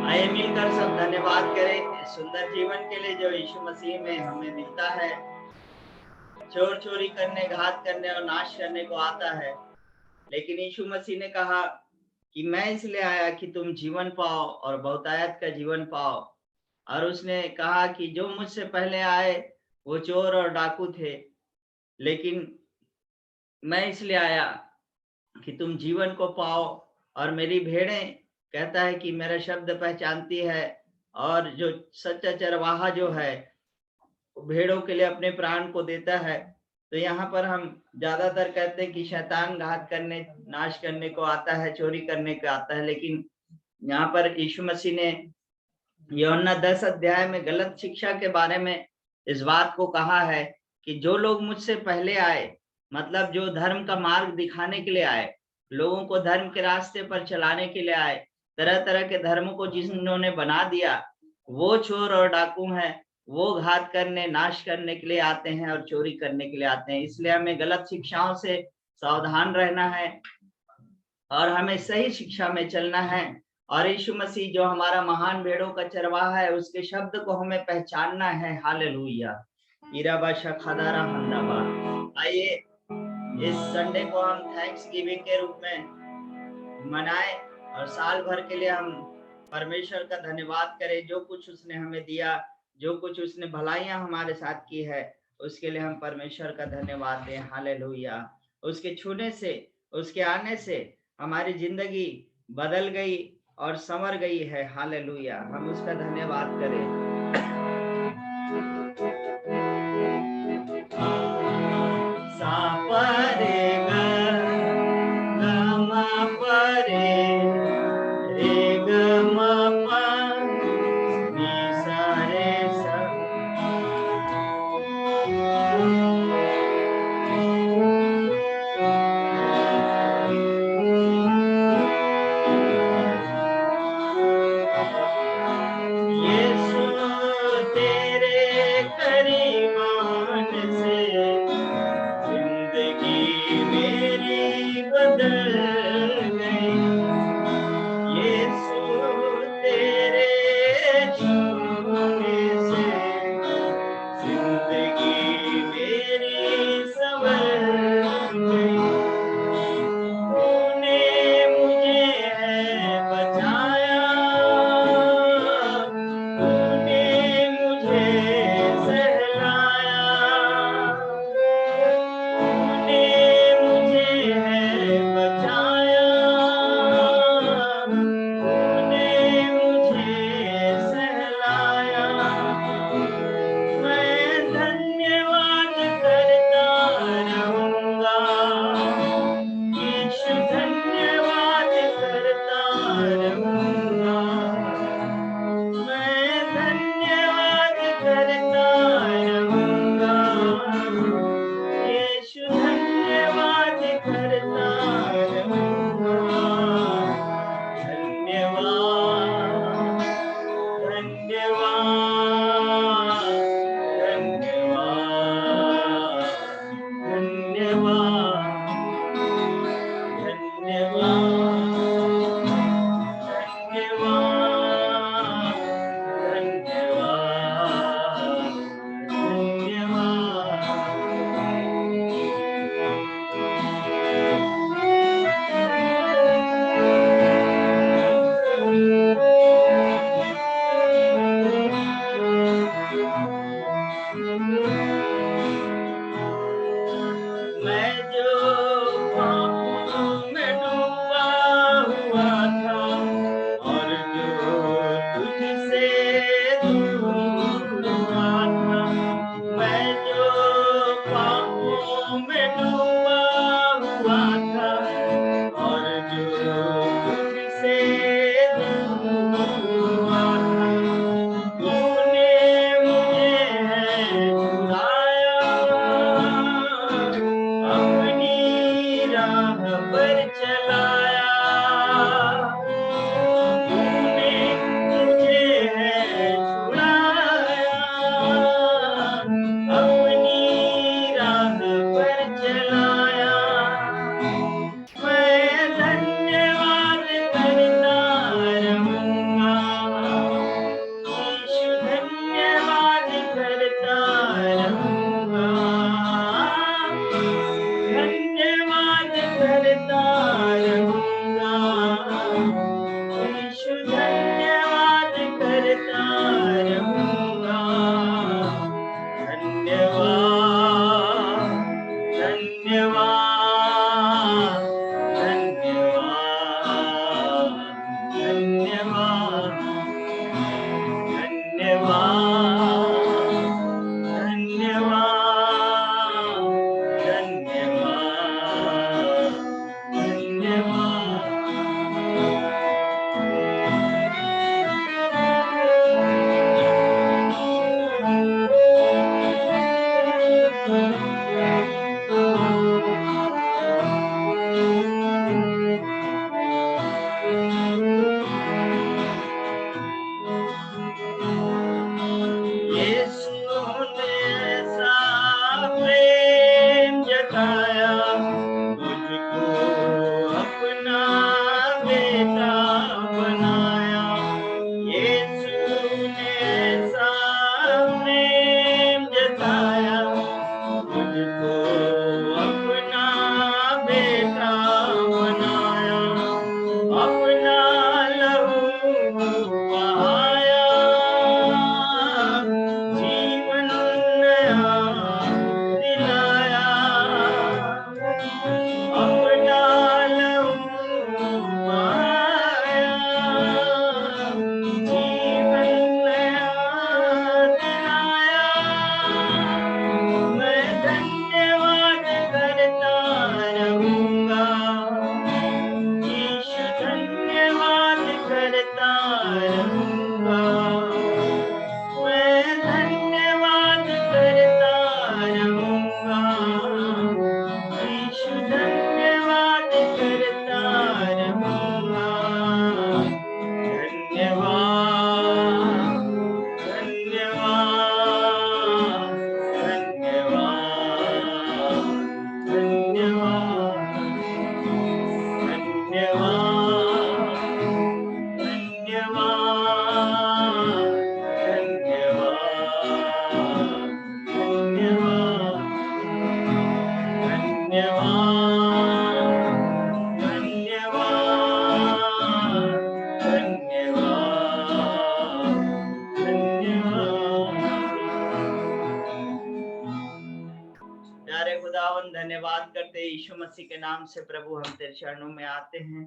आइए मिलकर सब धन्यवाद करें इस सुंदर जीवन के लिए जो यीशु मसीह में हमें मिलता है। चोर चोरी करने, घात करने और नाश करने को आता है, लेकिन यीशु मसीह ने कहा कि मैं इसलिए आया कि तुम जीवन पाओ और बहुतायत का जीवन पाओ। और उसने कहा कि जो मुझसे पहले आए वो चोर और डाकू थे, लेकिन मैं इसलिए आया कि तुम जीवन को पाओ। और मेरी भेड़ें, कहता है कि मेरा शब्द पहचानती है, और जो सच्चा चरवाहा जो है भेड़ों के लिए अपने प्राण को देता है। तो यहाँ पर हम ज्यादातर कहते हैं कि शैतान घात करने, नाश करने को आता है, चोरी करने को आता है, लेकिन यहाँ पर यीशु मसीह ने यूहन्ना 10 अध्याय में गलत शिक्षा के बारे में इस बात को कहा है कि जो लोग मुझसे पहले आए, मतलब जो धर्म का मार्ग दिखाने के लिए आए, लोगों को धर्म के रास्ते पर चलाने के लिए आए, तरह तरह के धर्मों को जिन्होंने बना दिया, वो चोर और डाकू हैं। वो घात करने, नाश करने के लिए आते हैं और चोरी करने के लिए आते हैं। इसलिए हमें गलत शिक्षाओं से सावधान रहना है और हमें सही शिक्षा में चलना है। और यीशु मसीह जो हमारा महान भेड़ों का चरवाहा है, उसके शब्द को हमें पहचानना है। हालेलुया। इराबाशा खदारा हंदाबा। आइए इस संडे को हम थैंक्स गिविंग के रूप में मनाएं और साल भर के लिए हम परमेश्वर का धन्यवाद करें। जो कुछ उसने हमें दिया, जो कुछ उसने भलाइयां हमारे साथ की है, उसके लिए हम परमेश्वर का धन्यवाद दें। हालेलुया। उसके छूने से, उसके आने से हमारी जिंदगी बदल गई और संवर गई है। हालेलुया। हम उसका धन्यवाद करें। प्यारे खुदावन, धन्यवाद करते यीशु मसीह के नाम से प्रभु हम तेरे चरणों में आते हैं।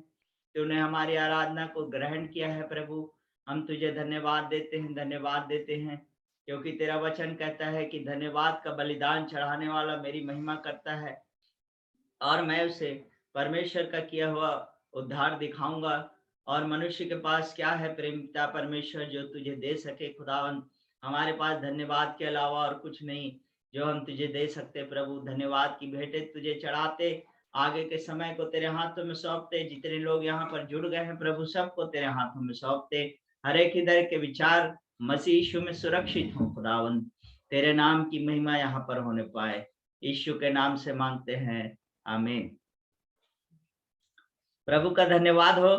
तूने हमारी आराधना को ग्रहण किया है प्रभु, हम तुझे धन्यवाद देते हैं क्योंकि तेरा वचन कहता है कि धन्यवाद का बलिदान चढ़ाने वाला मेरी महिमा करता है और मैं उसे परमेश्वर का किया हुआ उद्धार दिखाऊंगा। और मनुष्य के पास क्या है प्रेम पिता परमेश्वर जो तुझे दे सके खुदावन, हमारे पास धन्यवाद के अलावा और कुछ नहीं जो हम तुझे दे सकते प्रभु। धन्यवाद की भेंटें तुझे चढ़ाते, आगे के समय को तेरे हाथों में सौंपते। जितने लोग यहाँ पर जुड़ गए हैं प्रभु, सबको तेरे हाथों में सौंपते। हर एक इधर के विचार मसीह यीशु में सुरक्षित हो खुदावन, तेरे नाम की महिमा यहाँ पर होने पाए। यीशु के नाम से मांगते हैं, आमीन। प्रभु का धन्यवाद हो।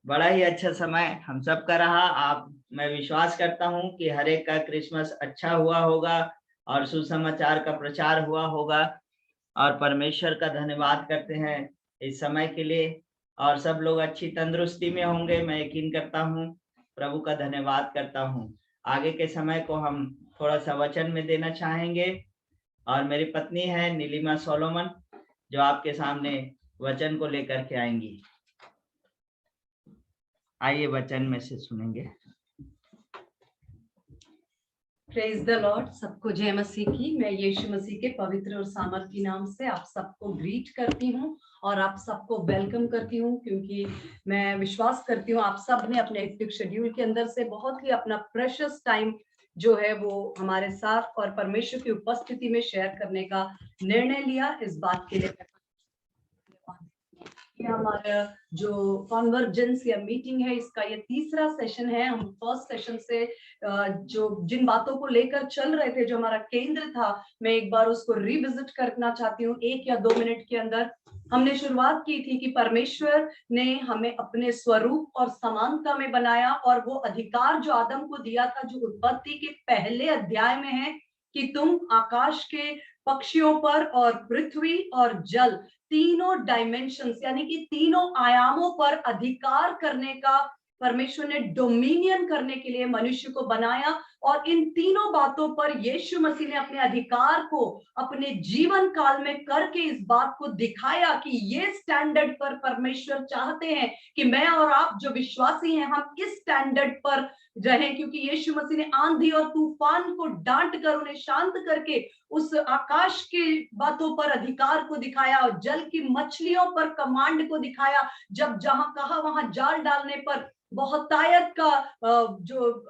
बड़ा ही अच्छा समय हम सब का रहा। मैं विश्वास करता हूँ कि हर एक का क्रिसमस अच्छा हुआ होगा और सुसमाचार का प्रचार हुआ होगा और परमेश्वर का धन्यवाद करते हैं इस समय के लिए। और सब लोग अच्छी तंदुरुस्ती में होंगे, मैं यकीन करता हूँ। प्रभु का धन्यवाद करता हूँ। आगे के समय को हम थोड़ा सा वचन में देना चाहेंगे और मेरी पत्नी है नीलिमा सोलोमन जो आपके सामने वचन को लेकर के आएंगी। आइए वचन में से सुनेंगे। Praise the Lord. सबको जय मसीह की। मैं यीशु मसीह के पवित्र और सामर्थी नाम से आप सबको ग्रीट करती हूँ और आप सबको वेलकम करती हूँ, क्योंकि मैं विश्वास करती हूँ आप सब ने अपने एक्टिव शेड्यूल के अंदर से बहुत ही अपना प्रेशियस टाइम जो है वो हमारे साथ और परमेश्वर की उपस्थिति में शेयर करने का निर्णय लिया। इस बात के लिए हमारा जो कॉन्वर्जेंस या मीटिंग है, इसका ये तीसरा सेशन है। हम फर्स्ट सेशन से जो जिन बातों को लेकर चल रहे थे, जो हमारा केंद्र था, मैं एक बार उसको रिविजिट करना चाहती हूँ 1 या 2 मिनट के अंदर। हमने शुरुआत की थी कि परमेश्वर ने हमें अपने स्वरूप और समानता में बनाया और वो अधिकार जो आदम को दिया था, जो उत्पत्ति के पहले अध्याय में है कि तुम आकाश के पक्षियों पर और पृथ्वी और जल तीनों डायमेंशंस यानी कि तीनों आयामों पर अधिकार करने का, परमेश्वर ने डोमिनियन करने के लिए मनुष्य को बनाया और इन तीनों बातों पर यीशु मसीह ने अपने अधिकार को अपने जीवन काल में करके इस बात को दिखाया कि ये स्टैंडर्ड पर परमेश्वर चाहते हैं कि मैं और आप जो विश्वासी हैं हम इस स्टैंडर्ड पर रहें, क्योंकि यीशु मसीह ने आंधी और तूफान को डांट कर उन्हें शांत करके उस आकाश की बातों पर अधिकार को दिखाया और जल की मछलियों पर कमांड को दिखाया। जब जहां कहा वहां जाल डालने पर बहुतायत का जो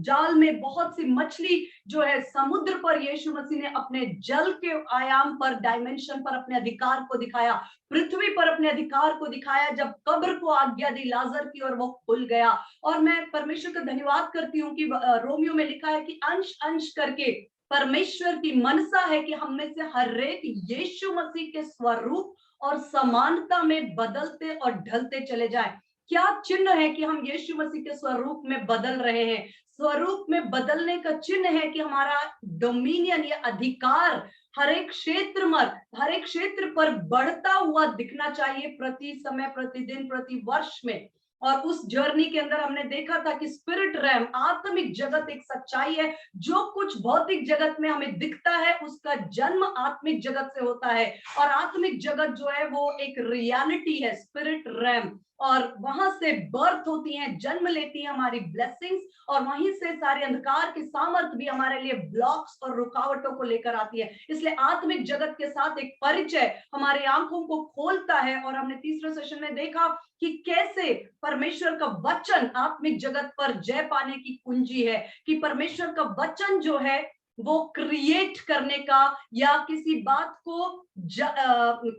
जाल में बहुत सी मछली जो है समुद्र पर यीशु मसीह ने अपने जल के आयाम पर डायमेंशन पर अपने अधिकार को दिखाया, पृथ्वी पर अपने अधिकार को दिखाया। जब कब्र को आज्ञा दी लाजर की और वो खुल गया। और मैं परमेश्वर का धन्यवाद करती हूँ कि रोमियो में लिखा है कि अंश अंश करके परमेश्वर की मनसा है कि हम में से हर एक यीशु मसीह के स्वरूप और समानता में बदलते और ढलते चले जाए। क्या चिन्ह है कि हम यीशु मसीह के स्वरूप में बदल रहे हैं? स्वरूप में बदलने का चिन्ह है कि हमारा डोमिनियन या अधिकार हर एक क्षेत्र पर बढ़ता हुआ दिखना चाहिए, प्रति समय, प्रतिदिन, प्रति वर्ष में। और उस जर्नी के अंदर हमने देखा था कि स्पिरिट रैम, आत्मिक जगत एक सच्चाई है। जो कुछ भौतिक जगत में हमें दिखता है उसका जन्म आत्मिक जगत से होता है, और आत्मिक जगत जो है वो एक रियलिटी है, स्पिरिट रैम। और वहां से बर्थ होती है, जन्म लेती है हमारी ब्लेसिंग्स, और वहीं से सारे अंधकार की सामर्थ भी हमारे लिए ब्लॉक्स और रुकावटों को लेकर आती है। इसलिए आत्मिक जगत के साथ एक परिचय हमारी आंखों को खोलता है। और हमने तीसरे सेशन में देखा कि कैसे परमेश्वर का वचन आत्मिक जगत पर जय पाने की कुंजी है, कि परमेश्वर का वचन जो है वो क्रिएट करने का या किसी बात को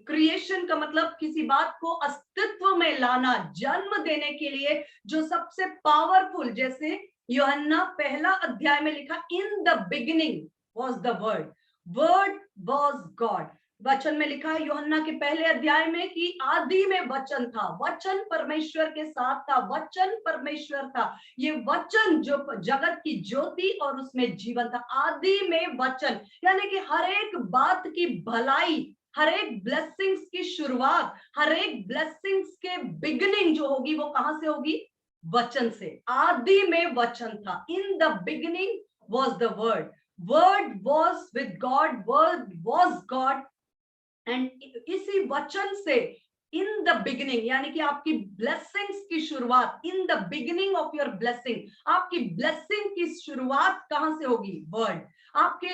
क्रिएशन का मतलब किसी बात को अस्तित्व में लाना, जन्म देने के लिए जो सबसे पावरफुल, जैसे यूहन्ना पहला अध्याय में लिखा, in the beginning was the word, word was God. वचन में लिखा है यूहन्ना के पहले अध्याय में कि आदि में वचन था, वचन परमेश्वर के साथ था, वचन परमेश्वर था। ये वचन जो जगत की ज्योति और उसमें जीवन था, आदि में वचन। यानी कि हर एक बात की भलाई, हर एक ब्लेसिंग्स की शुरुआत, हर एक ब्लेसिंग्स के बिगिनिंग जो होगी वो कहां से होगी? वचन से। आदि में वचन था, in the beginning was the word, word was with God, word was God. And इसी वचन से इन द बिगिनिंग, यानी कि आपकी ब्लेसिंग्स की शुरुआत, in the beginning of your blessing, आपकी ब्लेसिंग की शुरुआत कहां से होगी? वर्ड। आपके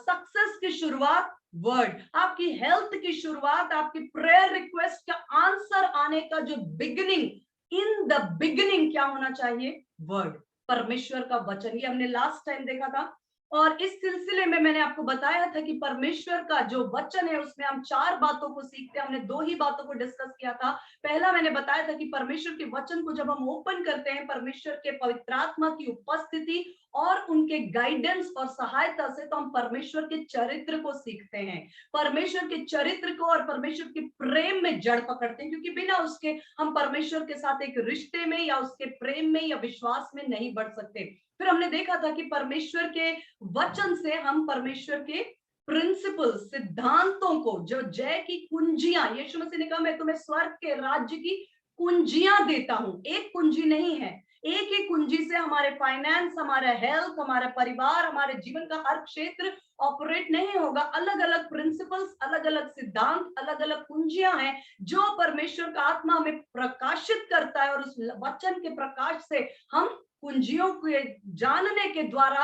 सक्सेस की शुरुआत वर्ड, आपकी हेल्थ की शुरुआत, आपकी प्रेयर रिक्वेस्ट का आंसर आने का जो बिगिनिंग, इन द बिगिनिंग क्या होना चाहिए? वर्ड, परमेश्वर का वचन। ये हमने लास्ट टाइम देखा था। और इस सिलसिले में मैंने आपको बताया था कि परमेश्वर का जो वचन है उसमें हम 4 बातों को सीखते हैं। हमने 2 ही बातों को डिस्कस किया था। पहला मैंने बताया था कि परमेश्वर के वचन को जब हम ओपन करते हैं, परमेश्वर के पवित्र आत्मा की उपस्थिति और उनके गाइडेंस और सहायता से, तो हम परमेश्वर के चरित्र को सीखते हैं, परमेश्वर के चरित्र को और परमेश्वर के प्रेम में जड़ पकड़ते हैं, क्योंकि बिना उसके हम परमेश्वर के साथ एक रिश्ते में या उसके प्रेम में या विश्वास में नहीं बढ़ सकते। फिर हमने देखा था कि परमेश्वर के वचन से हम परमेश्वर के प्रिंसिपल, सिद्धांतों को, जो जय की कुंजियां, यीशु मसीह ने कहा मैं तुम्हें स्वर्ग के राज्य की कुंजियां देता हूं। एक कुंजी नहीं है, एक ही कुंजी से हमारे फाइनेंस, हमारा हेल्थ, हमारा परिवार, हमारे जीवन का हर क्षेत्र ऑपरेट नहीं होगा। अलग अलग प्रिंसिपल्स, अलग अलग सिद्धांत, अलग अलग कुंजियां हैं जो परमेश्वर का आत्मा हमें प्रकाशित करता है, और उस वचन के प्रकाश से हम कुंजियों के जानने के द्वारा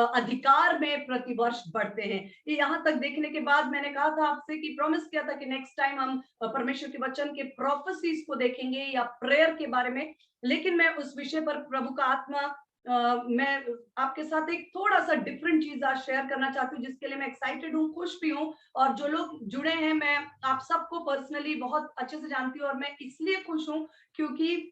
अधिकार में प्रतिवर्ष बढ़ते हैं। ये यहाँ तक देखने के बाद मैंने कहा था आपसे कि प्रॉमिस किया था कि नेक्स्ट टाइम हम परमेश्वर के वचन के प्रोफेसीज को देखेंगे या प्रेयर के बारे में। लेकिन मैं उस विषय पर प्रभु का आत्मा मैं आपके साथ एक थोड़ा सा डिफरेंट चीज आज शेयर करना चाहती हूँ, जिसके लिए मैं एक्साइटेड हूँ, खुश भी हूँ। और जो लोग जुड़े हैं, मैं आप सबको पर्सनली बहुत अच्छे से जानती हूँ, और मैं इसलिए खुश हूँ क्योंकि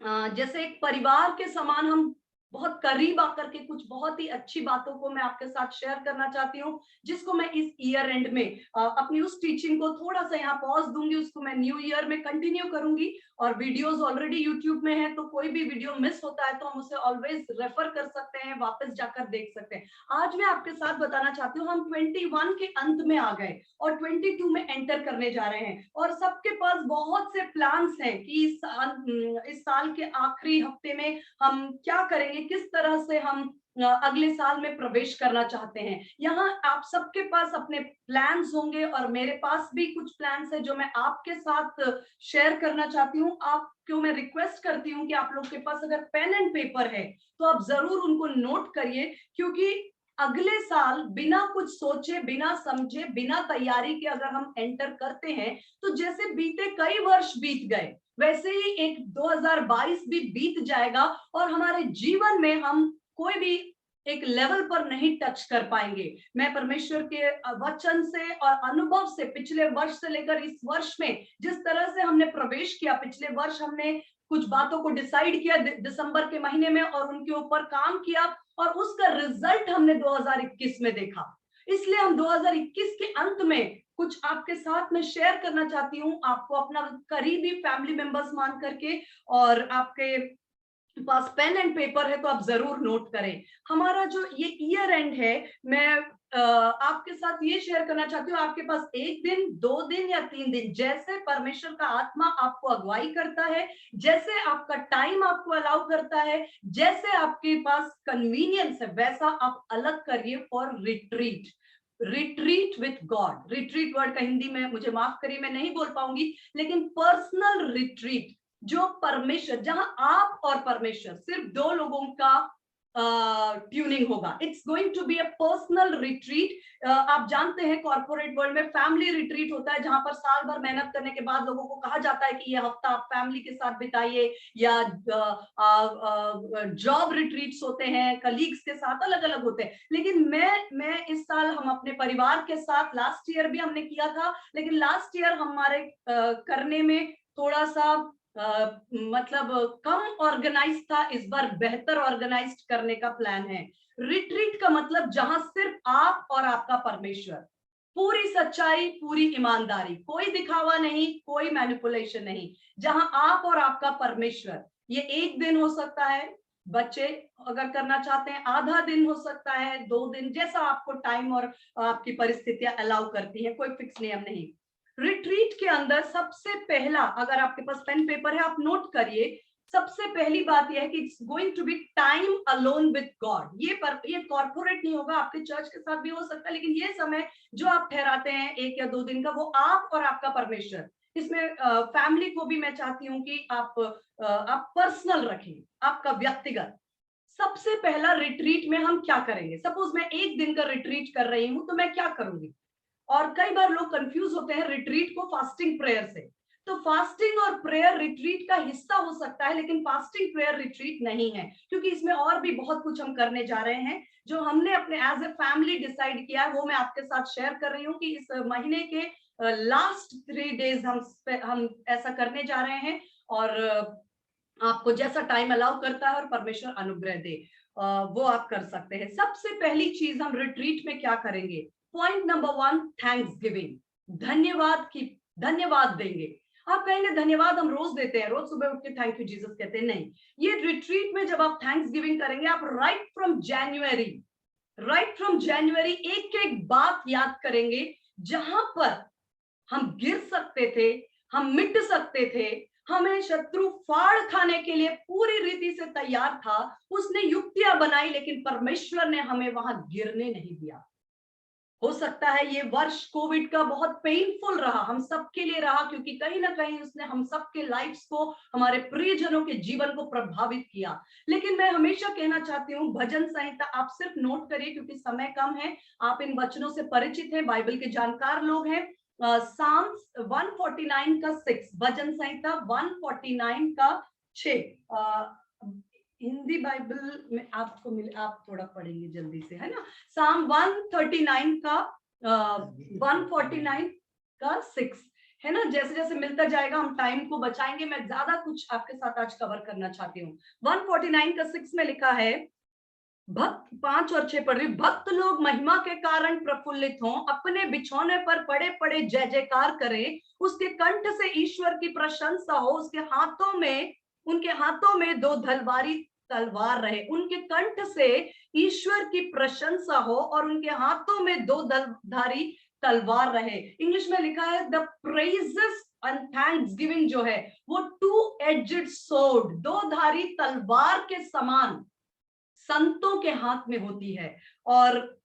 जैसे एक परिवार के समान हम बहुत करीब आकर के कुछ बहुत ही अच्छी बातों को मैं आपके साथ शेयर करना चाहती हूँ, जिसको मैं इस ईयर एंड में अपनी उस टीचिंग को थोड़ा सा यहाँ पॉज दूंगी, उसको मैं न्यू ईयर में कंटिन्यू करूंगी। और वीडियोस ऑलरेडी यूट्यूब में है, तो कोई भी वीडियो मिस होता है तो हम उसे ऑलवेज रेफर कर सकते हैं, वापस जाकर देख सकते हैं। आज मैं आपके साथ बताना चाहती हूँ, हम 21 के अंत में आ गए और 22 में एंटर करने जा रहे हैं, और सबके पास बहुत से प्लान्स हैं कि इस साल के आखिरी हफ्ते में हम क्या करेंगे, चाहिए, किस तरह से हम अगले साल में प्रवेश करना चाहते हैं। यहाँ आप सबके पास अपने प्लान्स होंगे और मेरे पास भी कुछ प्लान्स है जो मैं आपके साथ शेयर करना चाहती हूँ। आपको मैं रिक्वेस्ट करती हूँ कि आप लोग के पास अगर पेन एंड पेपर है तो आप जरूर उनको नोट करिए, क्योंकि अगले साल बिना कुछ सोचे, बिना समझे, बिना तैयारी के अगर हम एंटर करते हैं तो जैसे बीते कई वर्ष बीत गए वैसे ही एक 2022 भी बीत जाएगा और हमारे जीवन में हम कोई भी एक लेवल पर नहीं टच कर पाएंगे। मैं परमेश्वर के वचन से और अनुभव से पिछले वर्ष से लेकर इस वर्ष में जिस तरह से हमने प्रवेश किया, पिछले वर्ष हमने कुछ बातों को डिसाइड किया दिसंबर के महीने में और उनके ऊपर काम किया और उसका रिजल्ट हमने 2021 में देखा। इसलिए हम 2021 के अंत में कुछ आपके साथ में शेयर करना चाहती हूँ, आपको अपना करीबी फैमिली मेंबर्स मान करके, और आपके पास पेन एंड पेपर है तो आप जरूर नोट करें। हमारा जो ये ईयर एंड है, मैं आपके साथ ये शेयर करना चाहती हूँ, आपके पास 1 दिन, 2 दिन या 3 दिन, जैसे परमेश्वर का आत्मा आपको अगुवाई करता है, जैसे आपका टाइम आपको अलाउ करता है, जैसे आपके पास कन्वीनियंस है, वैसा आप अलग करिए for retreat. Retreat with God, retreat word का हिंदी में मुझे माफ करिए मैं नहीं बोल पाऊंगी, लेकिन पर्सनल रिट्रीट, जो परमेश्वर, जहां आप और परमेश्वर सिर्फ 2 लोगों का ट्यूनिंग होगा। It's going to be a personal retreat. आप जानते हैं कॉर्पोरेट वर्ल्ड में फैमिली रिट्रीट होता है, जहां पर साल भर मेहनत करने के बाद लोगों को कहा जाता है कि ये हफ्ता आप फैमिली के साथ बिताइए, या जॉब रिट्रीट्स होते हैं, कलीग्स के साथ अलग अलग होते हैं। लेकिन मैं इस साल हम अपने परिवार के साथ, लास्ट ईयर भी हमने किया था, लेकिन लास्ट ईयर हमारे करने में थोड़ा सा मतलब कम ऑर्गेनाइज था, इस बार बेहतर ऑर्गेनाइज करने का प्लान है। रिट्रीट का मतलब जहां सिर्फ आप और आपका परमेश्वर, पूरी सच्चाई, पूरी ईमानदारी, कोई दिखावा नहीं, कोई मैनिपुलेशन नहीं, जहां आप और आपका परमेश्वर। ये 1 दिन हो सकता है, बच्चे अगर करना चाहते हैं आधा दिन हो सकता है, 2 दिन, जैसा आपको टाइम और आपकी परिस्थितियां अलाउ करती है, कोई फिक्स नियम नहीं। रिट्रीट के अंदर सबसे पहला, अगर आपके पास पेन पेपर है आप नोट करिए, सबसे पहली बात यह है कि it's going to be time alone with God. ये कॉर्पोरेट नहीं होगा, आपके चर्च के साथ भी हो सकता है, लेकिन ये समय जो आप ठहराते हैं 1 या 2 दिन का, वो आप और आपका परमेश्वर। इसमें फैमिली को भी मैं चाहती हूँ कि आप पर्सनल रखें, आपका व्यक्तिगत। सबसे पहला रिट्रीट में हम क्या करेंगे? सपोज मैं 1 दिन का रिट्रीट कर रही हूँ तो मैं क्या करूंगी? और कई बार लोग कंफ्यूज होते हैं रिट्रीट को फास्टिंग प्रेयर से। तो फास्टिंग और प्रेयर रिट्रीट का हिस्सा हो सकता है, लेकिन फास्टिंग प्रेयर रिट्रीट नहीं है, क्योंकि इसमें और भी बहुत कुछ हम करने जा रहे हैं जो हमने अपने एज ए फैमिली डिसाइड किया है, वो मैं आपके साथ शेयर कर रही हूँ कि इस महीने के लास्ट 3 डेज हम ऐसा करने जा रहे हैं, और आपको जैसा टाइम अलाउ करता है और परमेश्वर अनुग्रह दे वो आप कर सकते हैं। सबसे पहली चीज हम रिट्रीट में क्या करेंगे? पॉइंट नंबर 1, थैंक्स गिविंग, धन्यवाद देंगे। आप कहेंगे धन्यवाद हम रोज देते हैं, रोज सुबह उठ के थैंक यू जीसस कहते हैं, नहीं। ये रिट्रीट में जब आप थैंक्स गिविंग करेंगे, आप राइट फ्रॉम जनवरी एक बात याद करेंगे जहां पर हम गिर सकते थे, हम मिट सकते थे, हमें शत्रु फाड़ खाने के लिए पूरी रीति से तैयार था, उसने युक्तियां बनाई, लेकिन परमेश्वर ने हमें वहां गिरने नहीं दिया। हो सकता है ये वर्ष कोविड का बहुत पेनफुल रहा, हम सबके लिए रहा, क्योंकि कहीं ना कहीं उसने हम सबके लाइफ्स को, हमारे प्रियजनों के जीवन को प्रभावित किया। लेकिन मैं हमेशा कहना चाहती हूँ, भजन संहिता आप सिर्फ नोट करिए, क्योंकि समय कम है, आप इन वचनों से परिचित हैं, बाइबल के जानकार लोग हैं। साम्स 149 का 6, भजन संहिता 149 का 6, हिंदी बाइबल में आपको मिले, आप थोड़ा पढ़ेंगे जल्दी से, है ना। साम 139 का 149 का 6 है ना। जैसे जैसे मिलता जाएगा हम टाइम को बचाएंगे, मैं ज्यादा कुछ आपके साथ आज कवर करना चाहती हूँ। 149 का 6 में लिखा है, भक्त 5 और 6 पढ़ रही, भक्त लोग महिमा के कारण प्रफुल्लित हों, अपने बिछौने पर पड़े पड़े जय जयकार करें, उसके कंठ से ईश्वर की प्रशंसा हो, उनके हाथों में 2 ढलवारी तलवार रहे। उनके कंठ से ईश्वर की प्रशंसा हो और उनके हाथों में 2 धारी तलवार रहे। इंग्लिश में लिखा है द प्रेजेस एंड थैंक्सगिविंग जो है वो 2 एजेड सोर्ड, 2 धारी तलवार के समान संतों के हाथ में होती है। और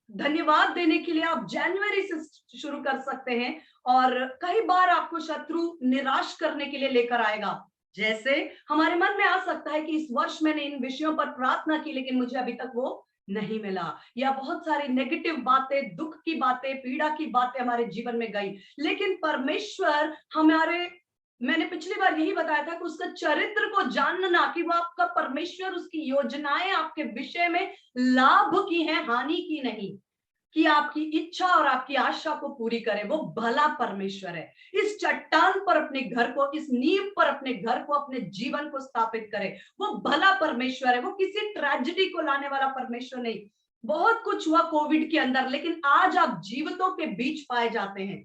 धन्यवाद देने के लिए आप जनवरी से शुरू कर सकते हैं। और कई बार आपको शत्रु निराश करने के लिए लेकर आएगा। जैसे हमारे मन में आ सकता है कि इस वर्ष मैंने इन विषयों पर प्रार्थना की लेकिन मुझे अभी तक वो नहीं मिला, या बहुत सारी नेगेटिव बातें, दुख की बातें, पीड़ा की बातें हमारे जीवन में गई। लेकिन परमेश्वर हमारे, मैंने पिछली बार यही बताया था कि उसका चरित्र को जानना, कि वो आपका परमेश्वर, उसकी योजनाएं आपके विषय में लाभ की हैं, हानि की नहीं, कि आपकी इच्छा और आपकी आशा को पूरी करे। वो भला परमेश्वर है। इस चट्टान पर अपने घर को, इस नींव पर अपने घर को, अपने जीवन को स्थापित करे। वो भला परमेश्वर है। वो किसी ट्रेजेडी को लाने वाला परमेश्वर नहीं। बहुत कुछ हुआ कोविड के अंदर, लेकिन आज आप जीवितों के बीच पाए जाते हैं।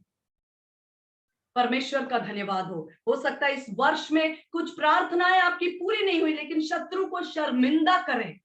परमेश्वर का धन्यवाद हो सकता है इस वर्ष में कुछ प्रार्थनाएं आपकी पूरी नहीं हुई, लेकिन शत्रु को शर्मिंदा करें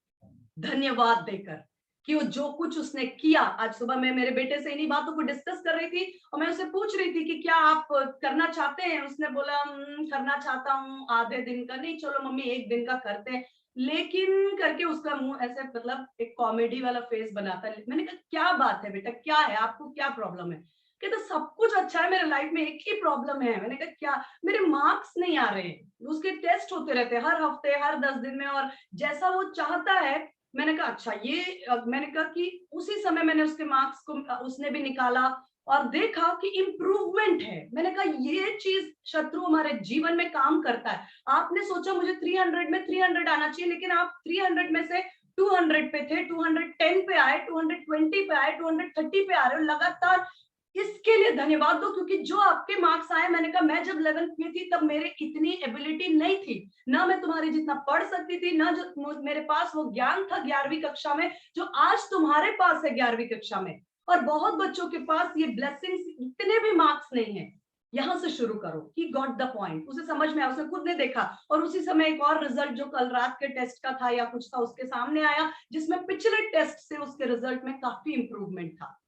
धन्यवाद देकर, कि वो जो कुछ उसने किया। आज सुबह मैं मेरे बेटे से इन्हीं बातों को डिस्कस कर रही थी और मैं उसे पूछ रही थी कि क्या आप करना चाहते हैं। उसने बोला करना चाहता हूँ, आधे दिन का नहीं, चलो मम्मी एक दिन का करते हैं, लेकिन करके उसका मुंह ऐसे, मतलब एक कॉमेडी वाला फेस बनाता है। मैंने कहा क्या बात है बेटा, क्या है, आपको क्या प्रॉब्लम है? कहता सब कुछ अच्छा है मेरे लाइफ में, एक ही प्रॉब्लम है। मैंने कहा क्या? मेरे मार्क्स नहीं आ रहे हैं। उसके टेस्ट होते रहते हैं हर हफ्ते, हर 10 दिन में, और जैसा वो चाहता है। मैंने कहा अच्छा ये, मैंने कहा कि उसी समय मैंने उसके मार्क्स को, उसने भी निकाला और देखा कि इम्प्रूवमेंट है। मैंने कहा ये चीज शत्रु हमारे जीवन में काम करता है। आपने सोचा मुझे 300 में 300 आना चाहिए, लेकिन आप 300 में से 200 पे थे, 210 पे आए, 220 पे आए, 230 पे आ रहे हो लगातार। इसके लिए धन्यवाद दो, क्योंकि जो आपके मार्क्स आए, मैंने कहा मैं जब 11th में थी तब मेरे इतनी एबिलिटी नहीं थी, ना मैं तुम्हारी जितना पढ़ सकती थी, ना जो मेरे पास वो ज्ञान था 11वीं कक्षा में जो आज तुम्हारे पास है 11वीं कक्षा में। और बहुत बच्चों के पास ये ब्लेसिंग्स, इतने भी मार्क्स नहीं है। यहां से शुरू करो। ही गॉट द पॉइंट, उसे समझ में आया, उसने खुद ने देखा। और उसी समय एक और रिजल्ट जो कल रात के टेस्ट का था या कुछ था, उसके सामने आया, जिसमें पिछले टेस्ट से उसके रिजल्ट में काफी इंप्रूवमेंट था।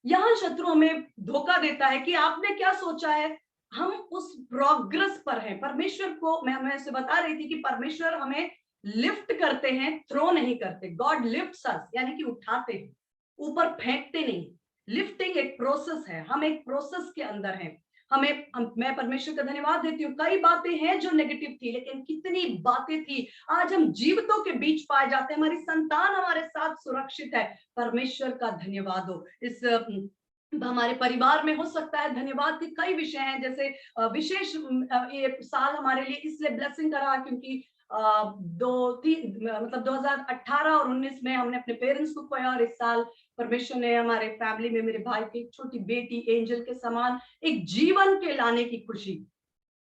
यहां शत्रु हमें धोखा देता है कि आपने क्या सोचा है, हम उस प्रोग्रेस पर हैं। परमेश्वर को मैं इसे बता रही थी कि परमेश्वर हमें लिफ्ट करते हैं, थ्रो नहीं करते। गॉड लिफ्ट्स अस, यानी कि उठाते हैं, ऊपर फेंकते नहीं। लिफ्टिंग एक प्रोसेस है, हम एक प्रोसेस के अंदर हैं। मैं परमेश्वर का धन्यवाद देती हूँ। कई बातें हैं जो नेगेटिव थी, लेकिन कितनी बातें थी, आज हम जीवितों के बीच पाए जाते हैं। हमारी संतान हमारे साथ सुरक्षित है। परमेश्वर का धन्यवाद हो। इस हमारे परिवार में हो सकता है धन्यवाद के कई विषय हैं, जैसे विशेष ये साल हमारे लिए इसलिए ब्लेसिंग का रहा क्योंकि 2018 और 19 में हमने अपने पेरेंट्स को खोया, और इस साल परमेश्वर ने हमारे फैमिली में मेरे भाई की एक छोटी बेटी एंजल के समान एक जीवन के लाने की खुशी,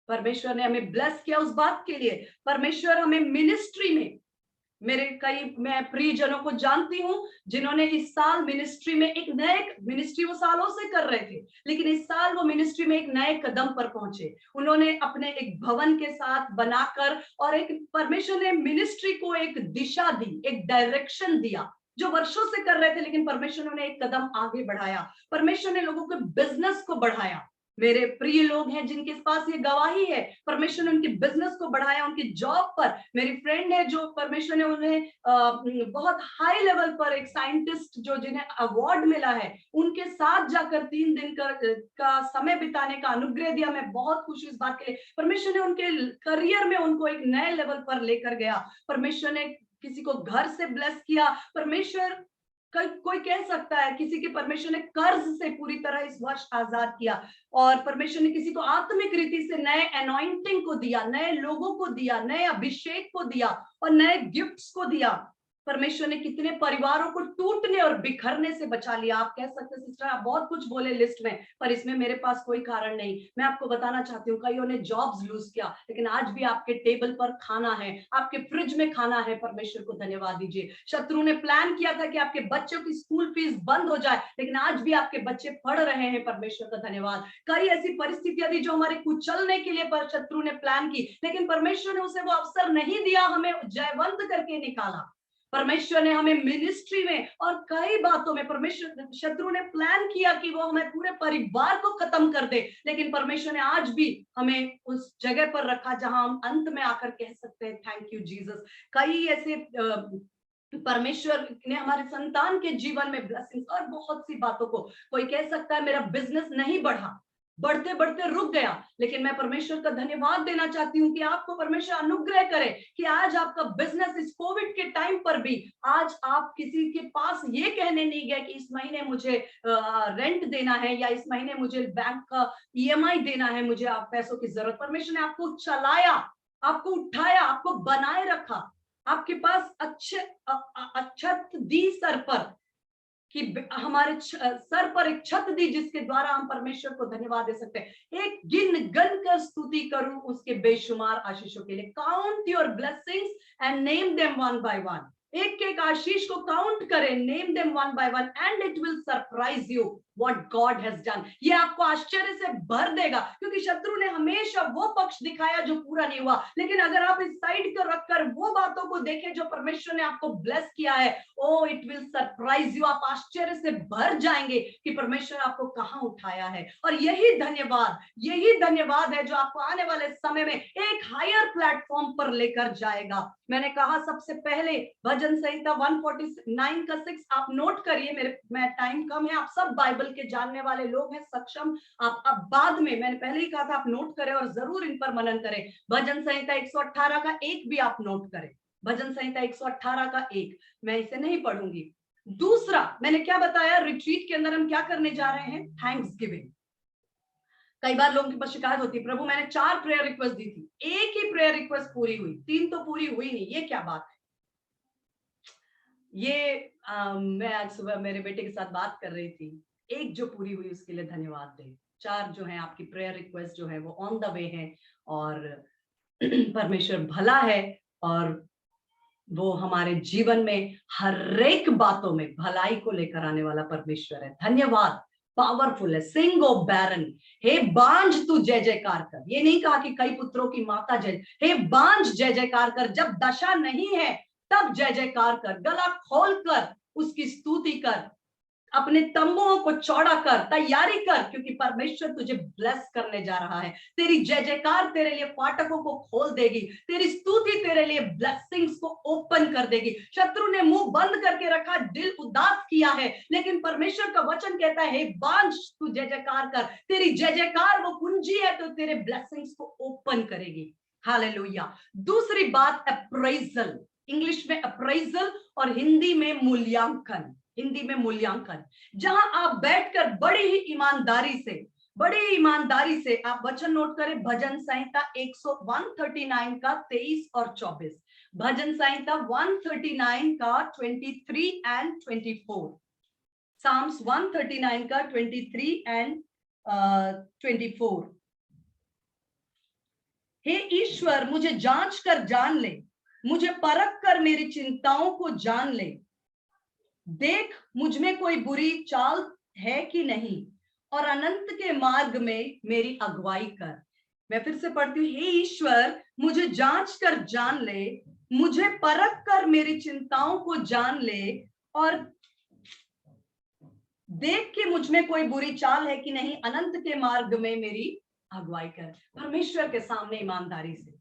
परमेश्वर ने हमें ब्लेस किया। उस बात के लिए परमेश्वर हमें मिनिस्ट्री में, मैं प्रियजनों को जानती हूं जिन्होंने इस साल मिनिस्ट्री में एक नए, मिनिस्ट्री वो सालों से कर रहे थे, लेकिन इस साल वो मिनिस्ट्री में एक नए कदम पर पहुंचे। उन्होंने अपने एक भवन के साथ बनाकर, और एक परमेश्वर ने मिनिस्ट्री को एक दिशा दी, एक डायरेक्शन दिया, जो वर्षों से कर रहे थे, लेकिन परमेश्वर ने एक कदम आगे बढ़ाया। परमेश्वर ने लोगों के बिजनेस को बढ़ाया। मेरे प्रिय लोग हैं जिनके पास ये गवाही है, परमेश्वर ने उनके बिजनेस को बढ़ाया, उनकी जॉब पर। मेरी फ्रेंड है जो परमेश्वर ने उन्हें बहुत हाई लेवल पर, एक साइंटिस्ट जो जिन्हें अवार्ड मिला है, उनके साथ जाकर 3 दिन का समय बिताने का अनुग्रह दिया। मैं बहुत खुश हूँ इस बात के लिए। परमेश्वर ने उनके करियर में उनको एक नए लेवल पर लेकर गया। परमेश्वर ने किसी को घर से ब्लेस किया। परमेश्वर, कोई कह सकता है किसी के परमेश्वर ने कर्ज से पूरी तरह इस वर्ष आजाद किया, और परमेश्वर ने किसी को आत्मिक रीति से नए अनॉइंटिंग को दिया, नए लोगों को दिया, नए अभिषेक को दिया और नए गिफ्ट्स को दिया। परमेश्वर ने कितने परिवारों को टूटने और बिखरने से बचा लिया। आप कह सकते हैं सिस्टर आप बहुत कुछ बोले लिस्ट में, पर इसमें मेरे पास कोई कारण नहीं। मैं आपको बताना चाहती हूँ, कईयों ने जॉब्स लूज किया, लेकिन आज भी आपके टेबल पर खाना है, आपके फ्रिज में खाना है। परमेश्वर को धन्यवाद दीजिए। शत्रु ने प्लान किया था कि आपके बच्चों की स्कूल फीस बंद हो जाए, लेकिन आज भी आपके बच्चे पढ़ रहे हैं। परमेश्वर का धन्यवाद। कई ऐसी परिस्थितियां थी जो हमारे कुचलने के लिए पर शत्रु ने प्लान की, लेकिन परमेश्वर ने उसे वो अवसर नहीं दिया, हमें जयवंत करके निकाला। परमेश्वर ने हमें मिनिस्ट्री में और कई बातों में, परमेश्वर, शत्रु ने प्लान किया कि वो हमें पूरे परिवार को खत्म कर दे, लेकिन परमेश्वर ने आज भी हमें उस जगह पर रखा जहां हम अंत में आकर कह सकते हैं थैंक यू जीसस। कई ऐसे परमेश्वर ने हमारे संतान के जीवन में ब्लेसिंग्स और बहुत सी बातों को, कोई कह सकता है मेरा बिजनेस नहीं बढ़ा, बढ़ते बढ़ते रुक गया, लेकिन मैं परमेश्वर का धन्यवाद देना चाहती हूँ कि आपको परमेश्वर अनुग्रह करे कि आज आपका बिजनेस इस कोविड के टाइम पर भी आज आप किसी के पास ये कहने नहीं गए कि इस महीने मुझे रेंट देना है या इस महीने मुझे बैंक का ईएमआई देना है, मुझे आप पैसों की जरूरत। परमेश्वर ने आपको चलाया, आपको उठाया, आपको बनाए रखा, आपके पास छत दी सर पर, कि हमारे सर पर एक छत दी जिसके द्वारा हम परमेश्वर को धन्यवाद दे सकते हैं। एक गिन गन कर स्तुति करूं उसके बेशुमार आशीषों के लिए। Count your blessings and name them one by one. एक एक आशीष को काउंट करें, name them one by one and it will surprise you what God has done. ये आपको आश्चर्य से भर देगा, क्योंकि शत्रु ने हमेशा वो पक्ष दिखाया जो पूरा नहीं हुआ, लेकिन अगर आप इस साइड को रखकर वो बातों को देखें जो परमेश्वर ने आपको ब्लेस किया है, ओ इट विल सरप्राइज यू। आप आश्चर्य से भर जाएंगे कि परमेश्वर आपको कहां उठाया है। और यही धन्यवाद है जो आपको आने वाले समय में एक हायर प्लेटफॉर्म पर लेकर जाएगा। मैंने कहा सबसे पहले भजन संहिता 149 का 6 आप नोट करिए, मैं टाइम कम है, आप सब बाइबल के जानने वाले लोग हैं, सक्षम। आप अब बाद में, मैंने पहले ही कहा था, आप नोट करें और जरूर इन पर मनन करें। भजन संहिता 118 का 1 भी आप नोट करें। भजन संहिता 118 का 1, मैं इसे नहीं पढ़ूंगी। दूसरा मैंने क्या बताया, रिट्रीट के अंदर हम क्या करने जा रहे हैं, थैंक्स गिविंग। कई बार लोगों के पास शिकायत होती है, प्रभु मैंने 4 प्रेयर रिक्वेस्ट दी थी, एक ही प्रेयर रिक्वेस्ट पूरी हुई, 3 तो पूरी हुई नहीं, ये क्या बात है। ये मैं आज सुबह मेरे बेटे के साथ बात कर रही थी, एक जो पूरी हुई उसके लिए धन्यवाद दें, 4 जो है आपकी प्रेयर रिक्वेस्ट जो है वो ऑन द वे है, और परमेश्वर भला है और वो हमारे जीवन में हर एक बातों में भलाई को लेकर आने वाला परमेश्वर है। धन्यवाद, पावरफुल है। सिंग ओ बैरन, हे बांझ तू जय जयकार कर। ये नहीं कहा कि कई पुत्रों की माता जय, हे बांझ जय जयकार कर, जब दशा नहीं है तब जय जयकार कर, गला खोल कर उसकी स्तुति कर, अपने तंबुओं को चौड़ा कर, तैयारी कर, क्योंकि परमेश्वर तुझे ब्लेस करने जा रहा है। तेरी जय जयकार तेरे लिए फाटकों को खोल देगी, तेरी स्तुति तेरे लिए ब्लेसिंग्स को ओपन कर देगी। शत्रु ने मुंह बंद करके रखा, दिल उदास किया है, लेकिन परमेश्वर का वचन कहता है, हे बांझ तू जय जयकार कर। तेरी जय जयकार वो कुंजी है तो तेरे ब्लेसिंग्स को ओपन करेगी। हालेलुया। दूसरी बात, अप्राइजल। इंग्लिश में अप्राइजल और हिंदी में मूल्यांकन। हिंदी में मूल्यांकन, जहां आप बैठकर बड़ी ही ईमानदारी से आप वचन नोट करें। भजन संहिता 139 का 23 और 24, भजन संहिता 139 का 23 एंड 24, साम्स 139 का 23 एंड 24। हे ईश्वर मुझे जांच कर जान ले, मुझे परख कर मेरी चिंताओं को जान ले, देख मुझ में कोई बुरी चाल है कि नहीं, और अनंत के मार्ग में मेरी अगुवाई कर। मैं फिर से पढ़ती हूँ, हे ईश्वर मुझे जांच कर जान ले, मुझे परख कर मेरी चिंताओं को जान ले, और देख के मुझ में कोई बुरी चाल है कि नहीं, अनंत के मार्ग में मेरी अगुवाई कर। परमेश्वर के सामने ईमानदारी से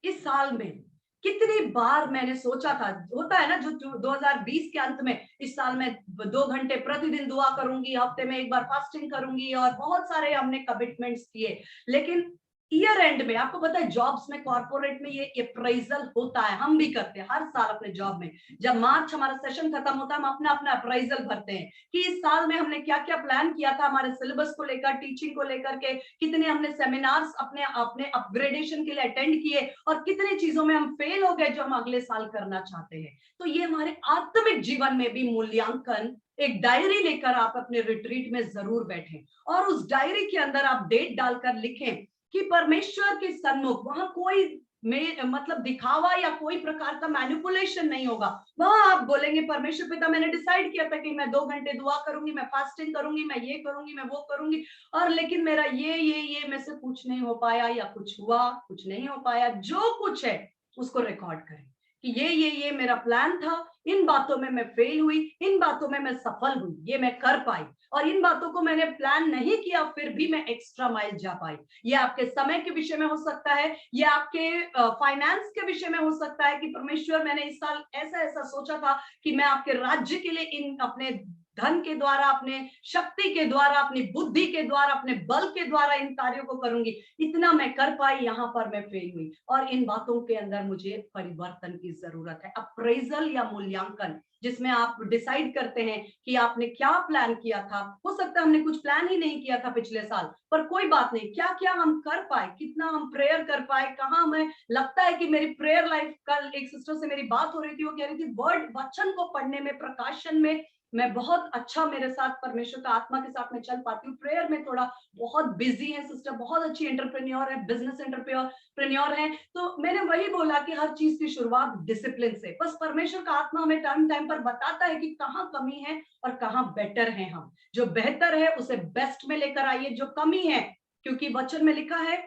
इस साल में कितनी बार मैंने सोचा था, होता है ना जो 2020 के अंत में, इस साल में 2 घंटे प्रतिदिन दुआ करूंगी, हफ्ते में 1 बार फास्टिंग करूंगी, और बहुत सारे हमने कमिटमेंट्स किए। लेकिन ईयर एंड में आपको पता है, जॉब्स में, कॉर्पोरेट में ये अप्राइजल होता है, हम भी करते हैं हर साल अपने जॉब में। जब मार्च हमारा सेशन खत्म होता है, हम अपना अपना अप्राइजल भरते हैं कि इस साल में हमने क्या क्या प्लान किया था, हमारे सिलेबस को लेकर, टीचिंग को लेकर के, कितने हमने सेमिनार्स अपने अपने अपग्रेडेशन के लिए अटेंड किए, और कितने चीजों में हम फेल हो गए जो हम अगले साल करना चाहते हैं। तो ये हमारे आत्मिक जीवन में भी मूल्यांकन, एक डायरी लेकर आप अपने रिट्रीट में जरूर बैठें, और उस डायरी के अंदर आप डेट डालकर लिखें कि परमेश्वर के सन्मुख वहां कोई मतलब दिखावा या कोई प्रकार का मैनिपुलेशन नहीं होगा। वहां आप बोलेंगे, परमेश्वर पिता मैंने डिसाइड किया था कि मैं 2 घंटे दुआ करूंगी, मैं फास्टिंग करूंगी, मैं ये करूंगी, मैं वो करूंगी, और लेकिन मेरा ये में से कुछ नहीं हो पाया, या कुछ हुआ, कुछ नहीं हो पाया। जो कुछ है उसको रिकॉर्ड करें कि ये मेरा प्लान था, इन बातों में मैं फेल हुई, इन बातों में मैं सफल हुई, ये मैं कर पाई, और इन बातों को मैंने प्लान नहीं किया फिर भी मैं एक्स्ट्रा माइल जा पाई। ये आपके समय के विषय में हो सकता है, ये आपके फाइनेंस के विषय में हो सकता है कि परमेश्वर मैंने इस साल ऐसा ऐसा सोचा था कि मैं आपके राज्य के लिए इन अपने धन के द्वारा, अपने शक्ति के द्वारा, अपनी बुद्धि के द्वारा, अपने बल के द्वारा इन कार्यों को करूंगी, इतना मैं कर पाई, यहाँ पर मैं फेल हुई, और इन बातों के अंदर मुझे परिवर्तन की जरूरत है। अप्रेजल या मूल्यांकन, जिसमें आप डिसाइड करते हैं कि आपने क्या प्लान किया था। हो सकता है हमने कुछ प्लान ही नहीं किया था पिछले साल, पर कोई बात नहीं, क्या क्या हम कर पाए, कितना हम प्रेयर कर पाए, कहाँ हमें लगता है कि मेरी प्रेयर लाइफ, कल एक सिस्टर से मेरी बात हो रही थी, वो कह रही थी वर्ड वचन को पढ़ने में, प्रकाशन में मैं बहुत अच्छा, मेरे साथ परमेश्वर का आत्मा के साथ में चल पाती हूँ, प्रेयर में थोड़ा बहुत बिजी है सिस्टर, बहुत अच्छी एंटरप्रेन्योर है, बिजनेस एंटरप्रेन्योर है। तो मैंने वही बोला कि हर चीज की शुरुआत डिसिप्लिन से, बस परमेश्वर का आत्मा हमें टाइम टाइम पर बताता है कि कहाँ कमी है और कहाँ बेटर है। हम जो बेहतर है उसे बेस्ट में लेकर आइए, जो कमी है, क्योंकि वचन में लिखा है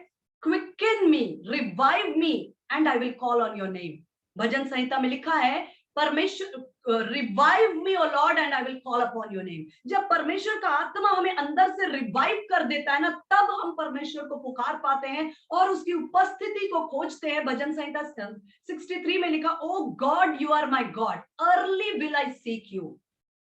quicken me, revive me and I will call on your name. भजन संहिता में लिखा है परमेश्वर, revive me O Lord and I will call upon your name. जब परमेश्वर का आत्मा हमें अंदर से रिवाइव कर देता है ना, तब हम परमेश्वर को पुकार पाते हैं और उसकी उपस्थिति को खोजते हैं। भजन संहिता 63 में लिखा, O God you are my God, early will I seek you.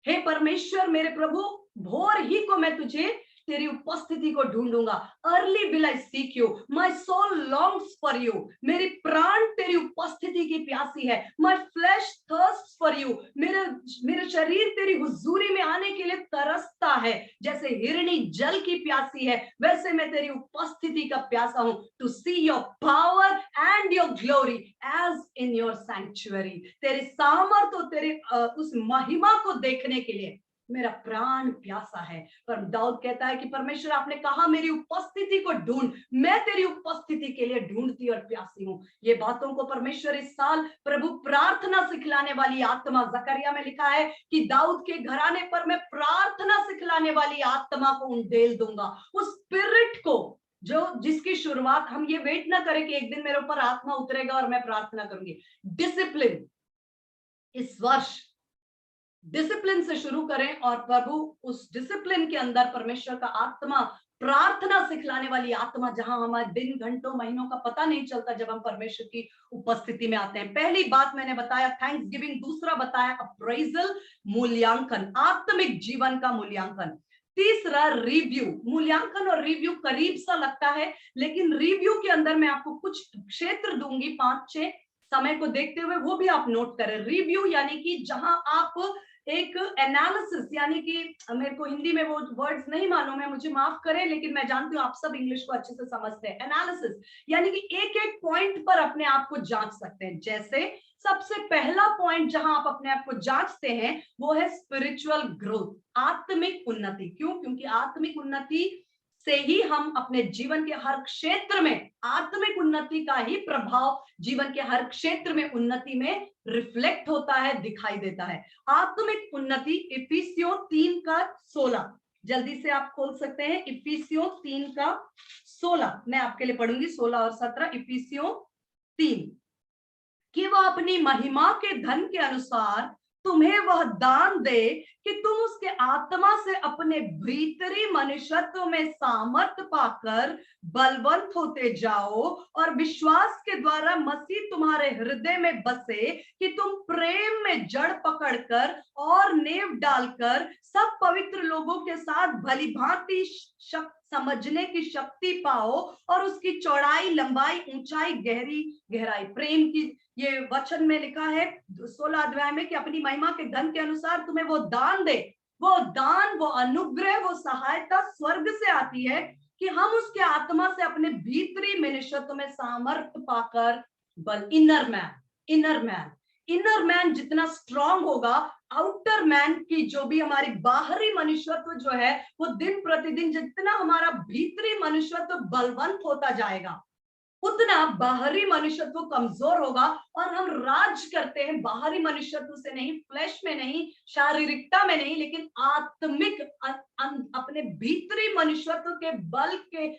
हे परमेश्वर, मेरे प्रभु, भोर ही को मैं तुझे, तेरी उपस्थिति को ढूंढूंगा। Early will I seek you, my soul longs for you, मेरी प्राण तेरी उपस्थिति की प्यासी है। My flesh thirsts for you, मेरे शरीर तेरी हुजूरी में आने के लिए तरसता है। जैसे हिरणी जल की प्यासी है, वैसे मैं तेरी उपस्थिति का प्यासा हूं। To see your power and your glory as in your sanctuary, तेरे सामर्थ और तेरे उस महिमा को देखने के लिए मेरा प्राण प्यासा है। पर दाऊद कहता है कि परमेश्वर, आपने कहा मेरी उपस्थिति को ढूंढ, मैं तेरी उपस्थिति के लिए ढूंढती और प्यासी हूं। ये बातों को परमेश्वर इस साल प्रभु प्रार्थना सिखलाने वाली आत्मा, जकरिया में लिखा है कि दाऊद के घराने पर मैं प्रार्थना सिखलाने वाली आत्मा को उंडेल दूंगा। उस स्पिरिट को जो, जिसकी शुरुआत, हम ये वेट ना करें कि एक दिन मेरे ऊपर आत्मा उतरेगा और मैं प्रार्थना करूंगी। डिसिप्लिन, इस वर्ष डिसिप्लिन से शुरू करें और प्रभु उस डिसिप्लिन के अंदर परमेश्वर का आत्मा, प्रार्थना सिखलाने वाली आत्मा, जहां हमारे दिन, घंटों, महीनों का पता नहीं चलता जब हम परमेश्वर की उपस्थिति में आते हैं। पहली बात मैंने बताया थैंक्स गिविंग, दूसरा बताया अप्रेजल, मूल्यांकन, आत्मिक जीवन का मूल्यांकन। तीसरा रिव्यू। मूल्यांकन और रिव्यू करीब सा लगता है, लेकिन रिव्यू के अंदर मैं आपको कुछ क्षेत्र दूंगी, 5-6, समय को देखते हुए वो भी आप नोट करें। रिव्यू यानी कि जहां आप एक एनालिसिस, यानी कि मेरे को हिंदी में वो वर्ड्स नहीं मालूम है, मुझे माफ करें, लेकिन मैं जानती हूँ आप सब इंग्लिश को अच्छे से समझते हैं। एनालिसिस यानी कि एक एक पॉइंट पर अपने आप को जांच सकते हैं। जैसे सबसे पहला पॉइंट जहां आप अपने आप को जांचते हैं वो है स्पिरिचुअल ग्रोथ, आत्मिक उन्नति। क्यों? क्योंकि आत्मिक उन्नति से ही हम अपने जीवन के हर क्षेत्र में, आत्मिक उन्नति का ही प्रभाव जीवन के हर क्षेत्र में उन्नति में रिफ्लेक्ट होता है, दिखाई देता है। आत्मिक उन्नति इफिसियों 3:16, जल्दी से आप खोल सकते हैं। इफिसियों 3:16 मैं आपके लिए पढ़ूंगी, 16 और 17। इफिसियों 3, कि वह अपनी महिमा के धन के अनुसार तुम्हें वह दान दे कि तुम उसके आत्मा से अपने भीतरी मनुष्यत्व में सामर्थ्य पाकर बलवंत होते जाओ, और विश्वास के द्वारा मसीह तुम्हारे हृदय में बसे, कि तुम प्रेम में जड़ पकड़कर और नेव डालकर सब पवित्र लोगों के साथ भली भांति समझने की शक्ति पाओ, और उसकी चौड़ाई, लंबाई, ऊंचाई, गहराई, प्रेम की। ये वचन में लिखा है 16 अध्याय में कि अपनी महिमा के धन के अनुसार तुम्हें वो दान दे। वो दान, वो अनुग्रह, वो सहायता स्वर्ग से आती है कि हम उसके आत्मा से अपने भीतरी मनुष्यत्व में सामर्थ्य पाकर बल, इनर मैन जितना स्ट्रांग होगा, आउटर मैन की जो भी हमारी बाहरी मनुष्यत्व जो है, वो दिन प्रतिदिन जितना हमारा भीतरी मनुष्यत्व बलवंत होता जाएगा, उतना बाहरी मनुष्यत्व कमजोर होगा और हम राज करते हैं बाहरी मनुष्यत्व से नहीं, फ्लैश में नहीं, शारीरिकता में नहीं, लेकिन आत्मिक अपने भीतरी मनुष्यत्व के बल के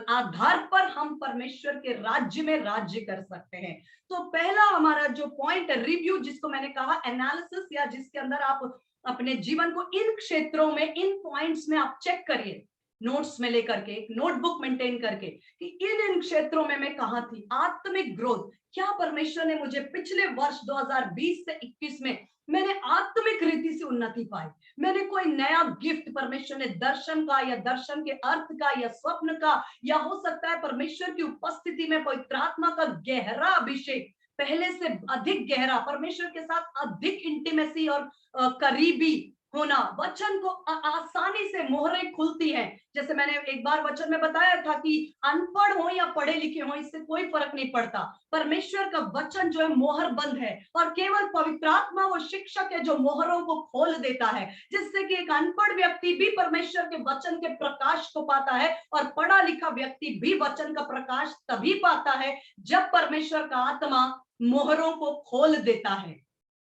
आधार पर हम परमेश्वर के राज्य में राज्य कर सकते हैं। तो पहला हमारा जो पॉइंट है रिव्यू, जिसको मैंने कहा एनालिसिस, या जिसके अंदर आप अपने जीवन को इन क्षेत्रों में, इन पॉइंट्स में आप चेक करिए, नोट्स में लेकर के, एक नोटबुक मेंटेन करके कि इन क्षेत्रों में मैं कहां थी। आत्मिक ग्रोथ, क्या परमेश्वर ने मुझे पिछले वर्ष 2020 से 21 में मैंने आत्मिक रीति से उन्नति पाई, मैंने कोई नया गिफ्ट, परमेश्वर ने दर्शन का या दर्शन के अर्थ का या स्वप्न का, या हो सकता है परमेश्वर की उपस्थिति में पवित्र आत्मा का गहरा अभिषेक, पहले से अधिक गहरा, परमेश्वर के साथ अधिक इंटीमेसी और करीबी होना, वचन को आसानी से मोहरें खुलती हैं। जैसे मैंने एक बार वचन में बताया था कि अनपढ़ हो या पढ़े लिखे हो, इससे कोई फर्क नहीं पड़ता, परमेश्वर का वचन जो है मोहर बंद है, और केवल पवित्र आत्मा वो शिक्षक है जो मोहरों को खोल देता है, जिससे कि एक अनपढ़ व्यक्ति भी परमेश्वर के वचन के प्रकाश को पाता है, और पढ़ा लिखा व्यक्ति भी वचन का प्रकाश तभी पाता है जब परमेश्वर का आत्मा मोहरों को खोल देता है।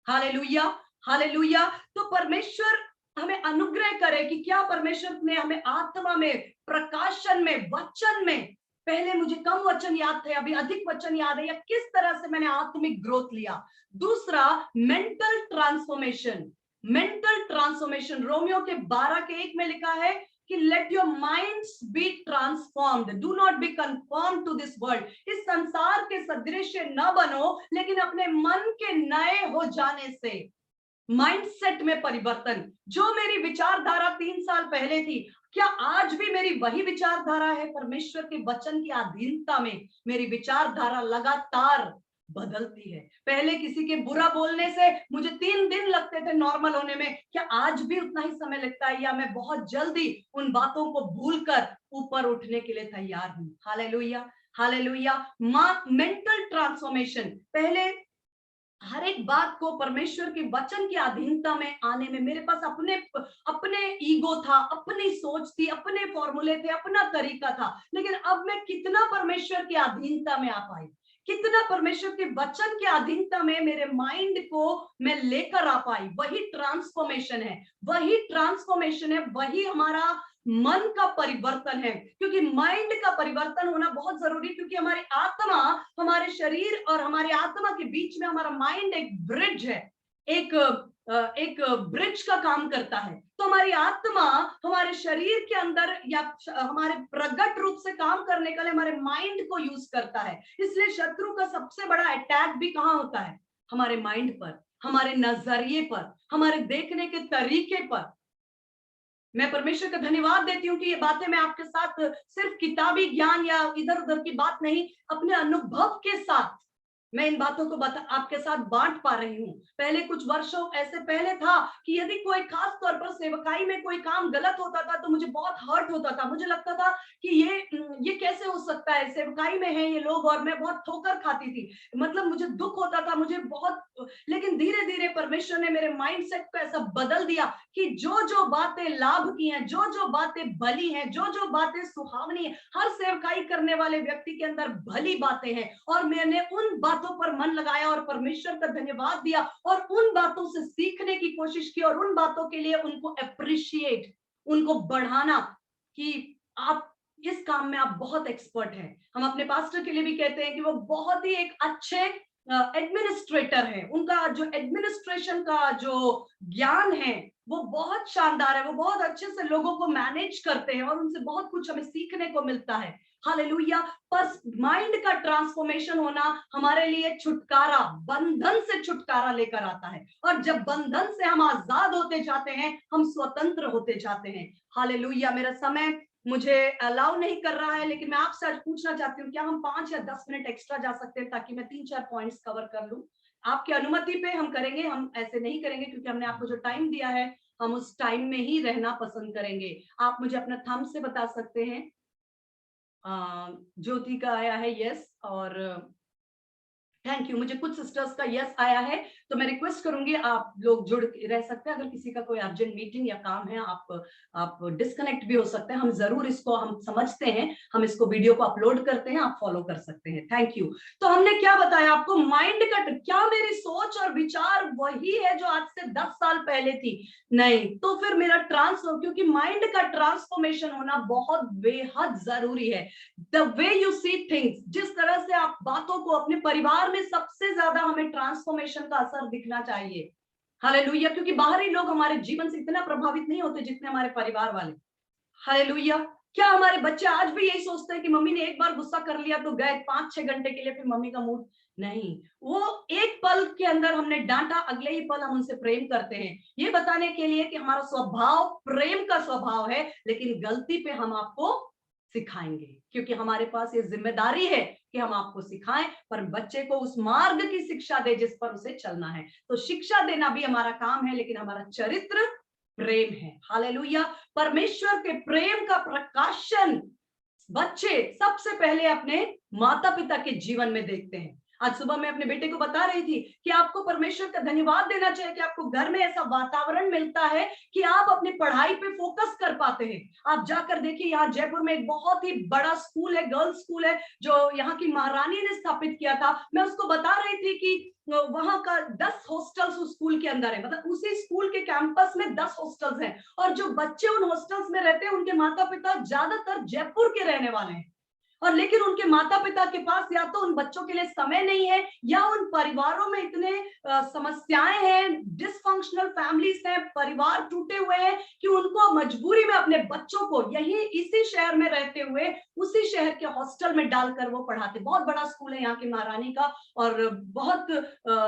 Hallelujah, hallelujah. तो परमेश्वर हमें अनुग्रह करे कि क्या परमेश्वर ने हमें आत्मा में, प्रकाशन में, वचन में, पहले मुझे कम वचन याद थे, अभी अधिक वचन याद है, या किस तरह से मैंने आत्मिक ग्रोथ लिया। दूसरा, मेंटल ट्रांसफॉर्मेशन, मेंटल ट्रांसफॉर्मेशन, रोमियो के 12:1 में लिखा है कि let your minds be transformed, do not be conform to this world, इस संसार के सदृश न बनो, लेकिन अपने मन के नए हो जाने से, माइंडसेट में परिवर्तन। जो मेरी विचारधारा 3 साल पहले थी, क्या आज भी मेरी वही विचारधारा है? परमेश्वर के वचन की अधीनता में मेरी विचारधारा लगातार बदलती है। पहले किसी के बुरा बोलने से मुझे 3 दिन लगते थे नॉर्मल होने में, क्या आज भी उतना ही समय लगता है, या मैं बहुत जल्दी उन बातों को भूलकर ऊपर उठने के लिए तैयार हूं? Hallelujah, hallelujah. मेंटल ट्रांसफॉर्मेशन, पहले हर एक बात को परमेश्वर के वचन की अधीनता में आने में मेरे पास अपने ईगो था, अपनी सोच थी, अपने फॉर्मूले थे, अपना तरीका था, लेकिन अब मैं कितना परमेश्वर की अधीनता में आ पाई, कितना परमेश्वर के वचन की अधीनता में मेरे माइंड को मैं लेकर आ पाई। वही ट्रांसफॉर्मेशन है, वही ट्रांसफॉर्मेशन है, वही हमारा मन का परिवर्तन है, क्योंकि माइंड का परिवर्तन होना बहुत जरूरी, क्योंकि हमारी आत्मा, हमारे शरीर और हमारी आत्मा के बीच में हमारा माइंड एक ब्रिज है, एक ब्रिज का काम करता है। तो हमारी आत्मा हमारे शरीर के अंदर या हमारे प्रगट रूप से काम करने के लिए हमारे माइंड को यूज करता है। इसलिए शत्रु का सबसे बड़ा अटैक भी कहाँ होता है? हमारे माइंड पर, हमारे नजरिए पर, हमारे देखने के तरीके पर। मैं परमेश्वर का धन्यवाद देती हूँ कि ये बातें मैं आपके साथ सिर्फ किताबी ज्ञान या इधर उधर की बात नहीं, अपने अनुभव के साथ मैं इन बातों को आपके साथ बांट पा रही हूँ। पहले कुछ वर्षों ऐसे पहले था कि यदि कोई खास तौर पर सेवकाई में कोई काम गलत होता था तो मुझे बहुत हर्ट होता था, मुझे लगता था कि ये कैसे हो सकता है, सेवकाई में है ये लोग, और मैं बहुत ठोकर खाती थी, मतलब मुझे दुख होता था, मुझे बहुत। लेकिन धीरे धीरे परमेश्वर ने मेरे माइंडसेट को ऐसा बदल दिया कि जो जो बातें लाभ की हैं, जो जो बातें भली हैं, जो जो बातें सुहावनी है, हर सेवकाई करने वाले व्यक्ति के अंदर भली बातें हैं, और मैंने उन बातों पर मन लगाया और परमेश्वर का धन्यवाद दिया और उन बातों से सीखने की कोशिश की और उन बातों के लिए उनको अप्रिशिएट, उनको बढ़ाना कि आप इस काम में आप बहुत एक्सपर्ट हैं। हम अपने पास्टर के लिए भी कहते हैं कि वो बहुत ही एक अच्छे एडमिनिस्ट्रेटर है, उनका जो एडमिनिस्ट्रेशन का जो ज्ञान है वो बहुत शानदार है, वो बहुत अच्छे से लोगों को मैनेज करते हैं और उनसे बहुत कुछ हमें सीखने को मिलता है। हालेलुया। पर माइंड का ट्रांसफॉर्मेशन होना हमारे लिए छुटकारा, बंधन से छुटकारा लेकर आता है, और जब बंधन से हम आजाद होते जाते हैं हम स्वतंत्र होते जाते हैं। हालेलुया। मेरा समय मुझे अलाउ नहीं कर रहा है, लेकिन मैं आपसे आज पूछना चाहती हूँ, क्या हम 5 या 10 मिनट एक्स्ट्रा जा सकते हैं ताकि मैं 3-4 पॉइंट्स कवर कर लूं? आपकी अनुमति पे हम करेंगे, हम ऐसे नहीं करेंगे क्योंकि हमने आपको जो टाइम दिया है हम उस टाइम में ही रहना पसंद करेंगे। आप मुझे अपना थंब से बता सकते हैं। ज्योति का आया है यस, और थैंक यू। मुझे कुछ सिस्टर्स का यस आया है, तो मैं रिक्वेस्ट करूंगी आप लोग जुड़ रह सकते हैं। अगर किसी का कोई अर्जेंट मीटिंग या काम है, आप डिस्कनेक्ट भी हो सकते हैं। हम जरूर इसको हम समझते हैं, हम इसको वीडियो को अपलोड करते हैं, आप फॉलो कर सकते हैं। Thank you. तो हमने क्या बताया आपको, माइंड कट। क्या मेरी सोच और विचार वही है जो आज से 10 साल पहले थी? नहीं। तो फिर मेरा ट्रांसफर, क्योंकि माइंड का ट्रांसफॉर्मेशन होना बहुत बेहद जरूरी है। The way you see things, जिस तरह से आप बातों को, अपने परिवार में सबसे ज्यादा हमें ट्रांसफॉर्मेशन का असर दिखना चाहिए। हालेलुया। क्योंकि बाहरी लोग हमारे जीवन से इतना प्रभावित नहीं होते जितने हमारे परिवार वाले। हालेलुया। क्या हमारे बच्चे आज भी यही सोचते हैं कि मम्मी ने एक बार गुस्सा कर लिया तो गए 5-6 घंटे के लिए, फिर मम्मी का मूड नहीं। वो एक पल के अंदर हमने डांटा, अगले ही पल हम उनसे प्रेम करते हैं, ये बताने के लिए कि हमारा स्वभाव प्रेम का स्वभाव है। लेकिन गलती पे हम आपको सिखाएंगे, क्योंकि हमारे पास ये जिम्मेदारी है कि हम आपको सिखाएं, पर बच्चे को उस मार्ग की शिक्षा दे जिस पर उसे चलना है। तो शिक्षा देना भी हमारा काम है, लेकिन हमारा चरित्र प्रेम है। हालेलुया। परमेश्वर के प्रेम का प्रकाशन बच्चे सबसे पहले अपने माता पिता के जीवन में देखते हैं। आज सुबह मैं अपने बेटे को बता रही थी कि आपको परमेश्वर का धन्यवाद देना चाहिए कि आपको घर में ऐसा वातावरण मिलता है कि आप अपनी पढ़ाई पे फोकस कर पाते हैं। आप जाकर देखिए, यहाँ जयपुर में एक बहुत ही बड़ा स्कूल है, गर्ल्स स्कूल है, जो यहाँ की महारानी ने स्थापित किया था। मैं उसको बता रही थी कि वहां का 10 हॉस्टल्स उस स्कूल के अंदर है, मतलब उसी स्कूल के कैंपस में 10 हॉस्टल्स हैं। और जो बच्चे उन हॉस्टल्स में रहते हैं, उनके माता पिता ज्यादातर जयपुर के रहने वाले हैं। और लेकिन उनके माता पिता के पास या तो उन बच्चों के लिए समय नहीं है, या उन परिवारों में इतने समस्याएं हैं, डिसफंक्शनल फैमिलीज हैं, परिवार टूटे हुए हैं, कि उनको मजबूरी में अपने बच्चों को यही इसी शहर में रहते हुए उसी शहर के हॉस्टल में डालकर वो पढ़ाते। बहुत बड़ा स्कूल है यहाँ की महारानी का, और बहुत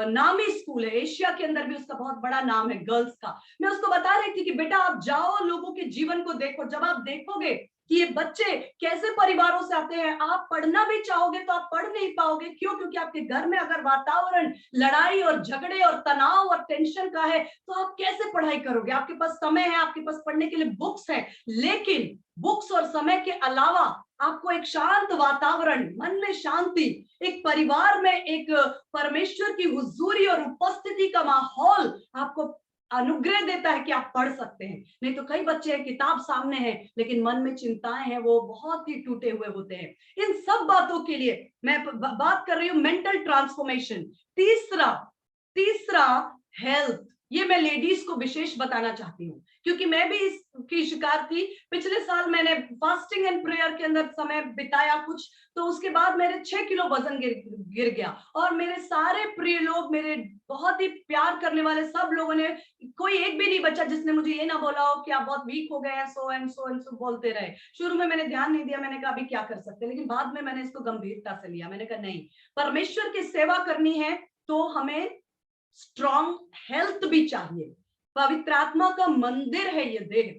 नामी स्कूल है, एशिया के अंदर भी उसका बहुत बड़ा नाम है गर्ल्स का। मैं उसको बता रही थी कि बेटा आप जाओ, लोगों के जीवन को देखो। जब आप देखोगे कि ये बच्चे कैसे परिवारों से आते हैं, आप पढ़ना भी चाहोगे तो आप पढ़ नहीं पाओगे। क्यों? क्योंकि आपके घर में अगर वातावरण लड़ाई और झगड़े और तनाव और टेंशन का है, तो आप कैसे पढ़ाई करोगे? आपके पास समय है, आपके पास पढ़ने के लिए बुक्स है, लेकिन बुक्स और समय के अलावा आपको एक शांत वातावरण, मन में शांति, एक परिवार में एक परमेश्वर की हुजूरी और उपस्थिति का माहौल आपको अनुग्रह देता है कि आप पढ़ सकते हैं। नहीं तो कई बच्चे हैं, किताब सामने है, लेकिन मन में चिंताएं हैं, वो बहुत ही टूटे हुए होते हैं। इन सब बातों के लिए मैं बात कर रही हूं, मेंटल ट्रांसफॉर्मेशन। तीसरा तीसरा हेल्थ। ये मैं लेडीज को विशेष बताना चाहती हूँ, क्योंकि मैं भी इसकी शिकार थी। पिछले साल मैंने फास्टिंग एंड प्रेयर के अंदर समय बिताया कुछ, तो उसके बाद मेरे 6 किलो वजन गिर गया। और मेरे सारे प्रिय लोग, मेरे बहुत ही प्यार करने वाले सब लोगों ने, कोई एक भी नहीं बचा जिसने मुझे ये ना बोला हो कि आप बहुत वीक हो गए हैं, so and so and so बोलते रहे। शुरू में मैंने ध्यान नहीं दिया, मैंने कहा अभी क्या कर सकते, लेकिन बाद में मैंने इसको गंभीरता से लिया। मैंने कहा नहीं, परमेश्वर की सेवा करनी है तो हमें स्ट्रॉन्ग हेल्थ भी चाहिए। पवित्र आत्मा का मंदिर है ये देह।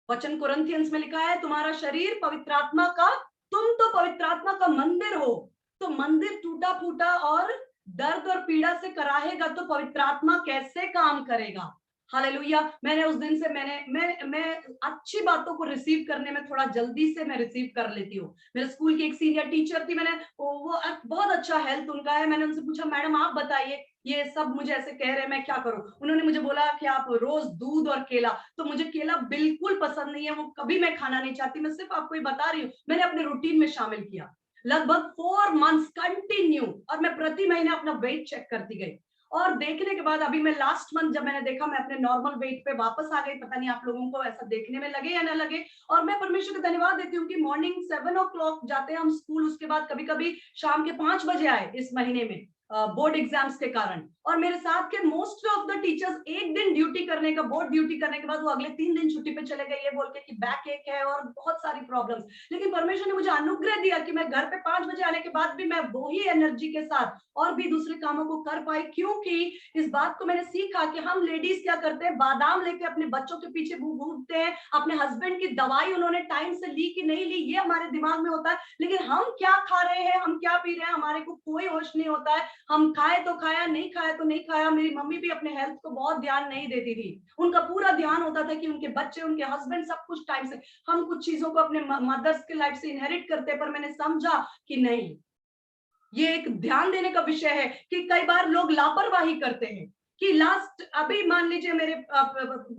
वचन कुरिन्थियंस में लिखा है, तुम्हारा शरीर पवित्र आत्मा का, तुम तो पवित्र आत्मा का मंदिर हो। तो मंदिर टूटा फूटा और दर्द और पीड़ा से कराहेगा तो पवित्र आत्मा कैसे काम करेगा? हालेलुया। मैंने उस दिन से मैं अच्छी बातों को रिसीव करने में थोड़ा जल्दी से मैं रिसीव कर लेती हूँ। मेरे स्कूल की एक सीनियर टीचर थी, मैंने वो बहुत अच्छा हेल्थ उनका है। मैंने उनसे पूछा, मैडम आप बताइए, ये सब मुझे ऐसे कह रहे हैं, मैं क्या करूं? उन्होंने मुझे बोला कि आप रोज दूध और केला। तो मुझे केला बिल्कुल पसंद नहीं है, वो कभी मैं खाना नहीं चाहती। मैं सिर्फ आपको ये बता रही हूँ, मैंने अपने रूटीन में शामिल किया लगभग 4 मंथ्स कंटिन्यू, और मैं प्रति महीने अपना वेट चेक करती गई। और देखने के बाद अभी मैं लास्ट मंथ जब मैंने देखा, मैं अपने नॉर्मल वेट पे वापस आ गई। पता नहीं आप लोगों को ऐसा देखने में लगे या ना लगे। और मैं परमेश्वर को धन्यवाद देती हूँ कि मॉर्निंग 7 o'clock जाते हैं हम स्कूल, उसके बाद कभी कभी शाम के 5 बजे आए इस महीने में बोर्ड एग्जाम्स के कारण। और मेरे साथ के मोस्ट ऑफ द टीचर्स एक दिन ड्यूटी करने का, बोर्ड ड्यूटी करने के बाद वो अगले 3 दिन छुट्टी पे चले गए, ये बोल के कि बैक एक है और बहुत सारी प्रॉब्लम्स। लेकिन परमेश्वर ने मुझे अनुग्रह दिया कि मैं घर पे 5 बजे आने के बाद भी मैं वही एनर्जी के साथ और भी दूसरे कामों को कर पाई। क्योंकि इस बात को मैंने सीखा कि हम लेडीज क्या करते हैं, बादाम लेके अपने बच्चों के पीछे घूमते हैं। अपने हस्बैंड की दवाई उन्होंने टाइम से ली कि नहीं ली, ये हमारे दिमाग में होता है, लेकिन हम क्या खा रहे हैं, हम क्या पी रहे हैं, हमारे को कोई होश नहीं होता है। हम खाए तो खाया, नहीं खाया तो नहीं खाया। मेरी मम्मी भी अपने हेल्थ को बहुत ध्यान नहीं देती थी। उनका पूरा ध्यान होता था कि उनके बच्चे, उनके हस्बैंड सब कुछ टाइम से। हम कुछ चीजों को अपने मदर्स के लाइफ से इनहेरिट करते हैं, पर मैंने समझा कि नहीं, ये एक ध्यान देने का विषय है कि कई बार लोग लापरवाही करते हैं कि लास्ट अभी मान लीजिए मेरे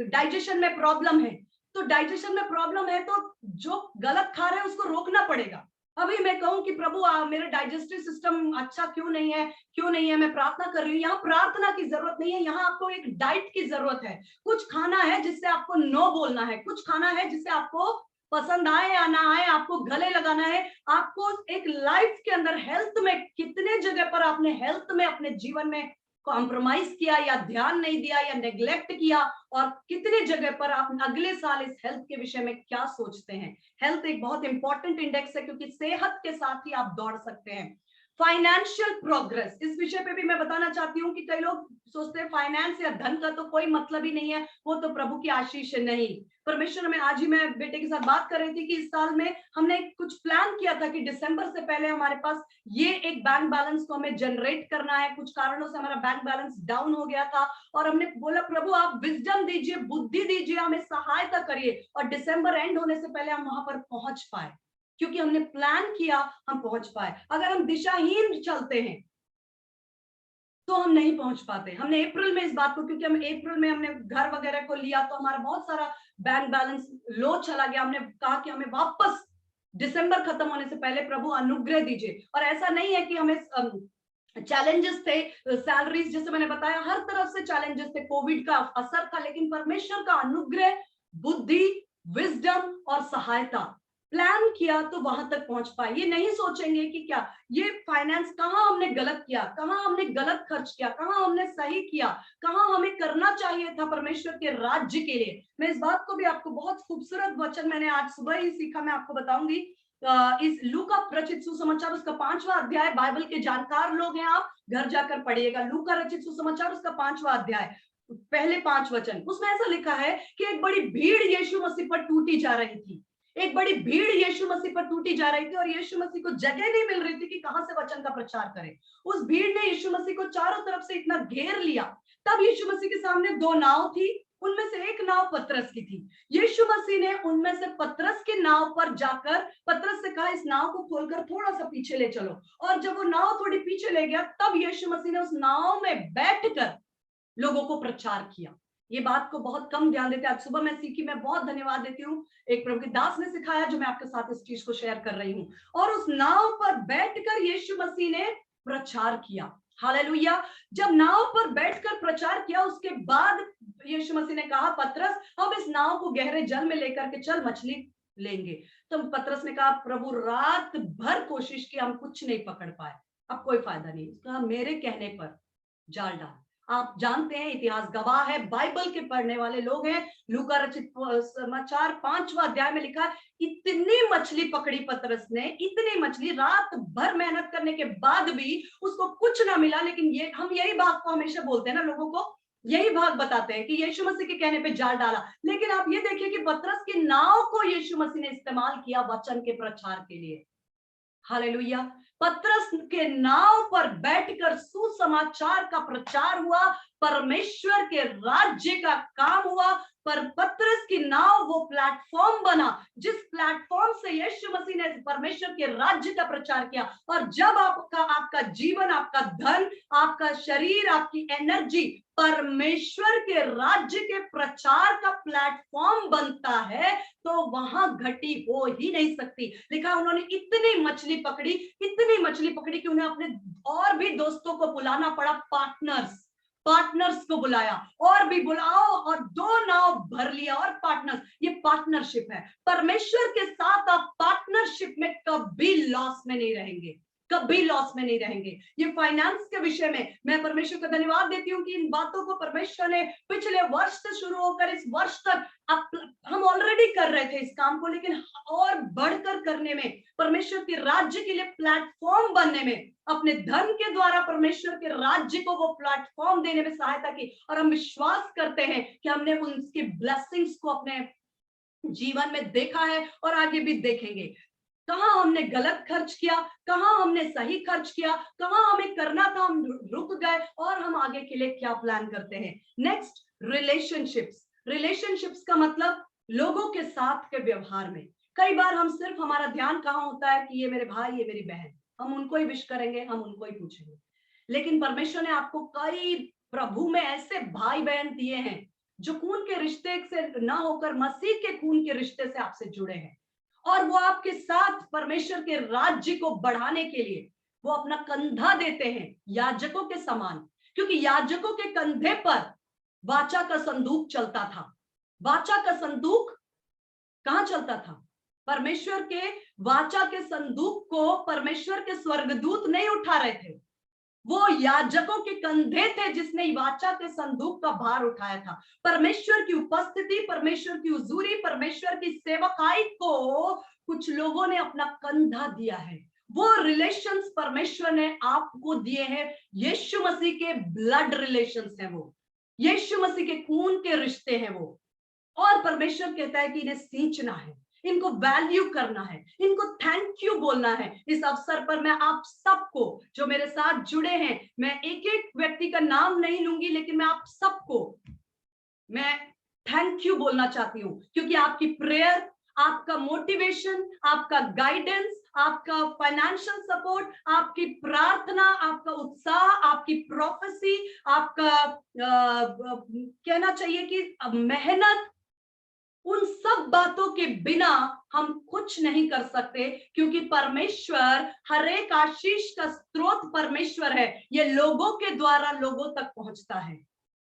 डाइजेशन में प्रॉब्लम है, तो डाइजेशन में प्रॉब्लम है तो जो गलत खा रहे हैं उसको रोकना पड़ेगा। अभी मैं कहूं कि प्रभु मेरा डाइजेस्टिव सिस्टम अच्छा क्यों नहीं है, मैं प्रार्थना कर रही हूँ। यहाँ प्रार्थना की जरूरत नहीं है, यहाँ आपको एक डाइट की जरूरत है। कुछ खाना है जिससे आपको नो बोलना है, कुछ खाना है जिससे आपको पसंद आए या ना आए आपको गले लगाना है। आपको एक लाइफ के अंदर हेल्थ में कितने जगह पर आपने हेल्थ में अपने जीवन में कॉम्प्रोमाइज किया या ध्यान नहीं दिया या नेग्लेक्ट किया, और कितने जगह पर आप अगले साल इस हेल्थ के विषय में क्या सोचते हैं। हेल्थ एक बहुत इंपॉर्टेंट इंडेक्स है क्योंकि सेहत के साथ ही आप दौड़ सकते हैं। फाइनेंशियल प्रोग्रेस, इस विषय पे भी मैं बताना चाहती हूँ कि कई लोग सोचते हैं फाइनेंस या धन का तो कोई मतलब ही नहीं है, वो तो प्रभु की आशीष है। नहीं, परमेश्वर में आज ही मैं बेटे के साथ बात कर रही थी कि इस साल में हमने कुछ प्लान किया था कि दिसंबर से पहले हमारे पास ये एक बैंक बैलेंस को हमें जनरेट करना है। कुछ कारणों से हमारा बैंक बैलेंस डाउन हो गया था और हमने बोला प्रभु आप विजडम दीजिए, बुद्धि दीजिए, हमें सहायता करिए और दिसंबर एंड होने से पहले हम वहां पर पहुंच पाए। क्योंकि हमने प्लान किया हम पहुंच पाए। अगर हम दिशाहीन चलते हैं तो हम नहीं पहुंच पाते। हमने अप्रैल में इस बात को, क्योंकि हम अप्रैल में हमने घर वगैरह को लिया तो हमारा बहुत सारा बैंक बैलेंस लो चला गया। हमने कहा कि हमें वापस दिसंबर खत्म होने से पहले प्रभु अनुग्रह दीजिए। और ऐसा नहीं है कि हमें चैलेंजेस थे, सैलरीज जैसे मैंने बताया हर तरफ से चैलेंजेस थे, कोविड का असर था, लेकिन परमेश्वर का अनुग्रह, बुद्धि, विजडम और सहायता, प्लान किया तो वहां तक पहुंच पाए। ये नहीं सोचेंगे कि क्या ये फाइनेंस कहाँ हमने गलत किया, कहाँ हमने गलत खर्च किया, कहाँ हमने सही किया, कहाँ हमें करना चाहिए था परमेश्वर के राज्य के लिए। मैं इस बात को भी आपको, बहुत खूबसूरत वचन मैंने आज सुबह ही सीखा, मैं आपको बताऊंगी। इस लूका रचित सुसमाचार उसका 5वां अध्याय, बाइबल के जानकार लोग हैं आप, घर जाकर पढ़िएगा। लूका रचित सुसमाचार उसका 5वां अध्याय, पहले 5 वचन, उसमें ऐसा लिखा है कि एक बड़ी भीड़ यीशु मसीह पर टूटी जा रही थी। एक बड़ी भीड़ यीशु मसीह पर टूटी जा रही थी और यीशु मसीह को जगह नहीं मिल रही थी कि कहां से वचन का प्रचार करें। उस भीड़ ने यीशु मसीह को चारों तरफ से इतना घेर लिया। तब यीशु मसीह के सामने 2 नाव थी, उनमें से एक नाव पतरस की थी। यीशु मसीह ने उनमें से पतरस के नाव पर जाकर पतरस से कहा इस नाव को खोलकर थोड़ा सा पीछे ले चलो। और जब वो नाव थोड़ी पीछे ले गया तब यीशु मसीह ने उस नाव में बैठकर लोगों को प्रचार किया। ये बात को बहुत कम ध्यान देते। आज सुबह मैं सीखी, मैं बहुत धन्यवाद देती हूँ, एक प्रभु के दास ने सिखाया जो मैं आपके साथ इस चीज को शेयर कर रही हूँ। और उस नाव पर बैठकर यीशु मसीह ने प्रचार किया। हालेलुया। जब नाव पर बैठकर प्रचार किया उसके बाद यीशु मसीह ने कहा पतरस अब इस नाव को गहरे जल में लेकर के चल, मछली लेंगे। तो पतरस ने कहा प्रभु रात भर कोशिश की, हम कुछ नहीं पकड़ पाए, अब कोई फायदा नहीं। कहा मेरे कहने पर जाल डाल। आप जानते हैं, इतिहास गवाह है, बाइबल के पढ़ने वाले लोग हैं। लूका रचित समाचार 5वां अध्याय में लिखा है इतनी मछली पकड़ी पतरस ने, इतनी मछली, रात भर मेहनत करने के बाद भी उसको कुछ ना मिला। लेकिन ये हम यही बात को हमेशा बोलते हैं ना, लोगों को यही भाग बताते हैं कि यीशु मसीह के कहने पे जाल डाला। लेकिन आप ये देखिए कि पतरस की नाव को यीशु मसीह ने इस्तेमाल किया वचन के प्रचार के लिए। हालेलुया। पतरस के नाव पर बैठकर सुसमाचार का प्रचार हुआ, परमेश्वर के राज्य का काम हुआ। पर पतरस की नाव वो प्लेटफॉर्म बना जिस प्लेटफॉर्म से यीशु मसीह ने परमेश्वर के राज्य का प्रचार किया। और जब आपका जीवन, आपका धन, आपका शरीर, आपकी एनर्जी परमेश्वर के राज्य के प्रचार का प्लेटफॉर्म बनता है तो वहां घटी हो ही नहीं सकती। लिखा उन्होंने इतनी मछली पकड़ी कि उन्हें अपने और भी दोस्तों को बुलाना पड़ा, पार्टनर्स को बुलाया, और भी बुलाओ, और 2 नाव भर लिया। और पार्टनर्स, ये पार्टनरशिप है। परमेश्वर के साथ आप पार्टनरशिप में कभी लॉस में नहीं रहेंगे, कभी लॉस में नहीं रहेंगे। ये फाइनेंस के विषय में मैं परमेश्वर का धन्यवाद देती हूँ कि इन बातों को परमेश्वर ने पिछले वर्ष से शुरू होकर इस वर्ष तक हम ऑलरेडी कर रहे थे इस काम को, लेकिन और बढ़कर करने में, परमेश्वर के राज्य के लिए प्लेटफॉर्म बनने में, अपने धन के द्वारा परमेश्वर के राज्य को वो प्लेटफॉर्म देने में सहायता की। और हम विश्वास करते हैं कि हमने उनकी ब्लेसिंग्स को अपने जीवन में देखा है और आगे भी देखेंगे। कहां हमने गलत खर्च किया, कहां हमने सही खर्च किया, कहां हमें करना था हम रुक गए, और हम आगे के लिए क्या प्लान करते हैं। नेक्स्ट, रिलेशनशिप्स का मतलब लोगों के साथ के व्यवहार में। कई बार हम सिर्फ, हमारा ध्यान कहां होता है कि ये मेरे भाई, ये मेरी बहन, हम उनको ही विश करेंगे, हम उनको ही पूछेंगे। लेकिन परमेश्वर ने आपको कई प्रभु में ऐसे भाई बहन दिए हैं जो खून के रिश्ते से ना होकर मसीह के खून के रिश्ते से आपसे जुड़े हैं, और वो आपके साथ परमेश्वर के राज्य को बढ़ाने के लिए वो अपना कंधा देते हैं याजकों के समान, क्योंकि याजकों के कंधे पर वाचा का संदूक चलता था। वाचा का संदूक कहां चलता था? परमेश्वर के वाचा के संदूक को परमेश्वर के स्वर्गदूत नहीं उठा रहे थे, वो याजकों के कंधे थे जिसने वाचा के संदूक का भार उठाया था। परमेश्वर की उपस्थिति, परमेश्वर की हुजूरी, परमेश्वर की सेवकाई को कुछ लोगों ने अपना कंधा दिया है। वो रिलेशंस परमेश्वर ने आपको दिए हैं, यीशु मसीह के ब्लड रिलेशंस हैं वो, यीशु मसीह के खून के रिश्ते हैं वो। और परमेश्वर कहता है कि इन्हें सींचना है, इनको वैल्यू करना है, इनको थैंक यू बोलना है। इस अवसर पर मैं आप सबको जो मेरे साथ जुड़े हैं, मैं एक एक व्यक्ति का नाम नहीं लूंगी, लेकिन मैं आप सबको मैं थैंक यू बोलना चाहती हूँ, क्योंकि आपकी प्रेयर, आपका मोटिवेशन, आपका गाइडेंस, आपका फाइनेंशियल सपोर्ट, आपकी प्रार्थना, आपका उत्साह, आपकी प्रोफेसी, आपका कहना चाहिए कि मेहनत, उन सब बातों के बिना हम कुछ नहीं कर सकते, क्योंकि परमेश्वर, हर एक आशीष का स्रोत परमेश्वर है। ये लोगों के द्वारा लोगों तक पहुंचता है।